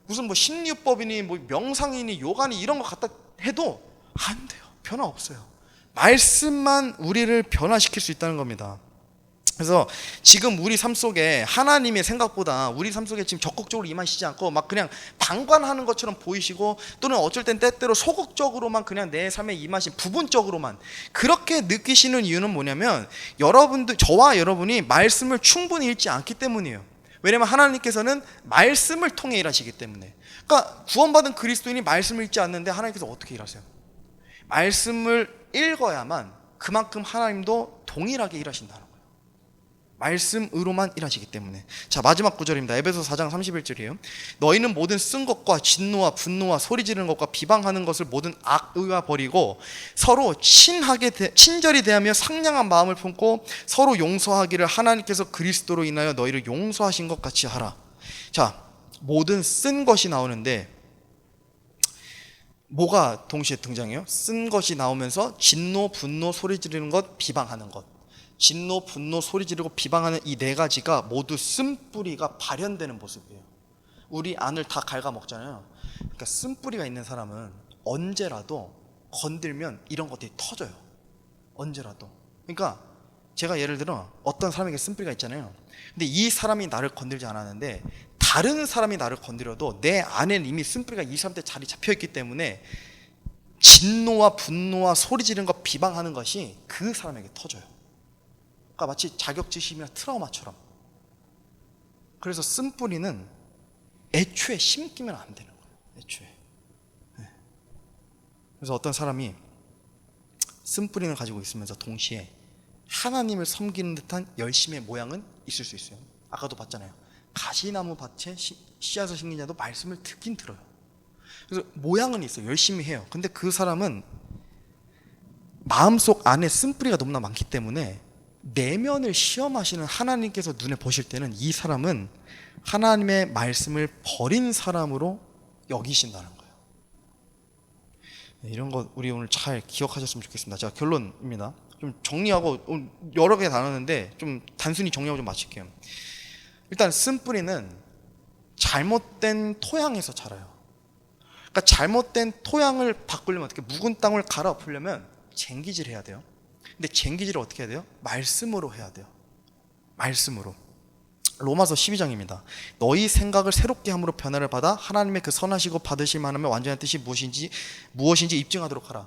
무슨 뭐 심리법이니 뭐 명상이니 요가니 이런 거 갖다 해도 안 돼요. 변화 없어요. 말씀만 우리를 변화시킬 수 있다는 겁니다. 그래서 지금 우리 삶 속에 하나님의 생각보다 우리 삶 속에 지금 적극적으로 임하시지 않고 막 그냥 방관하는 것처럼 보이시고, 또는 어쩔 땐 때때로 소극적으로만 그냥 내 삶에 임하신 부분적으로만 그렇게 느끼시는 이유는 뭐냐면 저와 여러분이 말씀을 충분히 읽지 않기 때문이에요. 왜냐면 하나님께서는 말씀을 통해 일하시기 때문에. 그러니까 구원받은 그리스도인이 말씀을 읽지 않는데 하나님께서 어떻게 일하세요? 말씀을 읽어야만 그만큼 하나님도 동일하게 일하신다는 거예요. 말씀으로만 일하시기 때문에. 자, 마지막 구절입니다. 에베소서 4장 31절이에요. 너희는 모든 쓴 것과 진노와 분노와 소리 지르는 것과 비방하는 것을 모든 악의와 버리고 서로 친절히 대하며 상냥한 마음을 품고 서로 용서하기를 하나님께서 그리스도로 인하여 너희를 용서하신 것 같이 하라. 자, 모든 쓴 것이 나오는데 뭐가 동시에 등장해요? 쓴 것이 나오면서 진노, 분노, 소리 지르는 것, 비방하는 것. 진노, 분노, 소리 지르고 비방하는 이 네 가지가 모두 쓴뿌리가 발현되는 모습이에요. 우리 안을 다 갉아먹잖아요. 그러니까 쓴뿌리가 있는 사람은 언제라도 건들면 이런 것들이 터져요. 언제라도. 그러니까 제가 예를 들어 어떤 사람에게 쓴뿌리가 있잖아요. 근데 이 사람이 나를 건들지 않았는데 다른 사람이 나를 건드려도 내 안에는 이미 쓴뿌리가 이 사람한테 자리 잡혀있기 때문에 진노와 분노와 소리 지르는 것, 비방하는 것이 그 사람에게 터져요. 그러니까 마치 자격지심이나 트라우마처럼. 그래서 쓴뿌리는 애초에 심기면 안 되는 거예요. 애초에. 네. 그래서 어떤 사람이 쓴뿌리를 가지고 있으면서 동시에 하나님을 섬기는 듯한 열심의 모양은 있을 수 있어요. 아까도 봤잖아요. 가시나무 밭에 씨앗을 심긴 자도 말씀을 듣긴 들어요. 그래서 모양은 있어요. 열심히 해요. 근데 그 사람은 마음속 안에 쓴뿌리가 너무나 많기 때문에 내면을 시험하시는 하나님께서 눈에 보실 때는 이 사람은 하나님의 말씀을 버린 사람으로 여기신다는 거예요. 이런 거 우리 오늘 잘 기억하셨으면 좋겠습니다. 자, 결론입니다. 좀 정리하고 여러 개 나눴는데 좀 단순히 정리하고 좀 마칠게요. 일단 쓴뿌리는 잘못된 토양에서 자라요. 그러니까 잘못된 토양을 바꾸려면 어떻게, 묵은 땅을 갈아엎으려면 쟁기질 해야 돼요. 근데 쟁기질을 어떻게 해야 돼요? 말씀으로 해야 돼요. 말씀으로. 로마서 12장입니다. 너희 생각을 새롭게 함으로 변화를 받아 하나님의 그 선하시고 받으실 만하며 완전한 뜻이 무엇인지 입증하도록 하라.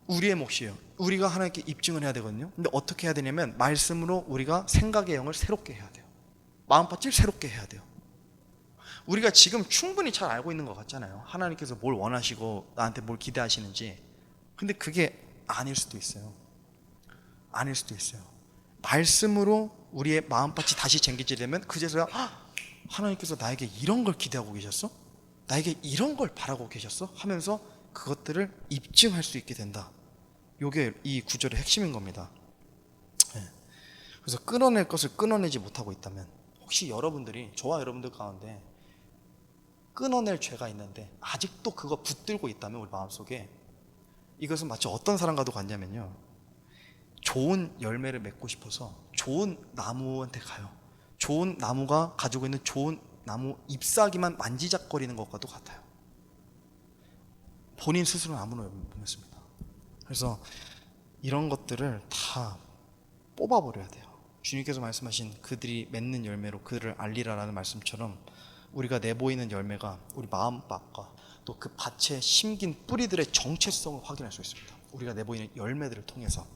우리의 몫이에요. 우리가 하나님께 입증을 해야 되거든요. 근데 어떻게 해야 되냐면 말씀으로 우리가 생각의 영을 새롭게 해야 돼요. 마음밭을 새롭게 해야 돼요. 우리가 지금 충분히 잘 알고 있는 것 같잖아요. 하나님께서 뭘 원하시고 나한테 뭘 기대하시는지. 근데 그게 아닐 수도 있어요. 아닐 수도 있어요. 말씀으로 우리의 마음밭이 다시 쟁기질되면 그제서야 하나님께서 나에게 이런 걸 기대하고 계셨어? 나에게 이런 걸 바라고 계셨어? 하면서 그것들을 입증할 수 있게 된다. 이게 이 구절의 핵심인 겁니다. 그래서 끊어낼 것을 끊어내지 못하고 있다면, 혹시 여러분들이, 저와 여러분들 가운데 끊어낼 죄가 있는데 아직도 그거 붙들고 있다면 우리 마음속에, 이것은 마치 어떤 사람과도 같냐면요, 좋은 열매를 맺고 싶어서 좋은 나무한테 가요. 좋은 나무가 가지고 있는 좋은 나무 잎사귀만 만지작거리는 것과도 같아요. 본인 스스로는 아무나 못 맺습니다. 그래서 이런 것들을 다 뽑아버려야 돼요. 주님께서 말씀하신 그들이 맺는 열매로 그들을 알리라라는 말씀처럼 우리가 내보이는 열매가 우리 마음밭과 또 그 밭에 심긴 뿌리들의 정체성을 확인할 수 있습니다. 우리가 내보이는 열매들을 통해서.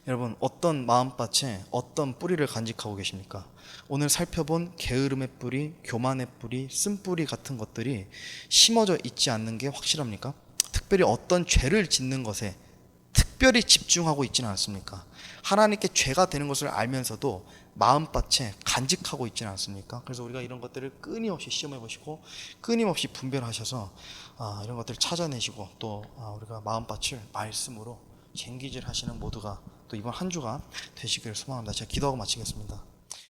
여러분, 어떤 마음밭에 어떤 뿌리를 간직하고 계십니까? 오늘 살펴본 게으름의 뿌리, 교만의 뿌리, 쓴뿌리 같은 것들이 심어져 있지 않는 게 확실합니까? 특별히 어떤 죄를 짓는 것에 특별히 집중하고 있지는 않습니까? 하나님께 죄가 되는 것을 알면서도 마음밭에 간직하고 있지는 않습니까? 그래서 우리가 이런 것들을 끊임없이 시험해 보시고 끊임없이 분별하셔서 이런 것들을 찾아내시고 또 우리가 마음밭을 말씀으로 쟁기질 하시는 모두가 또 이번 한 주가 되시기를 소망합니다. 제가 기도하고 마치겠습니다.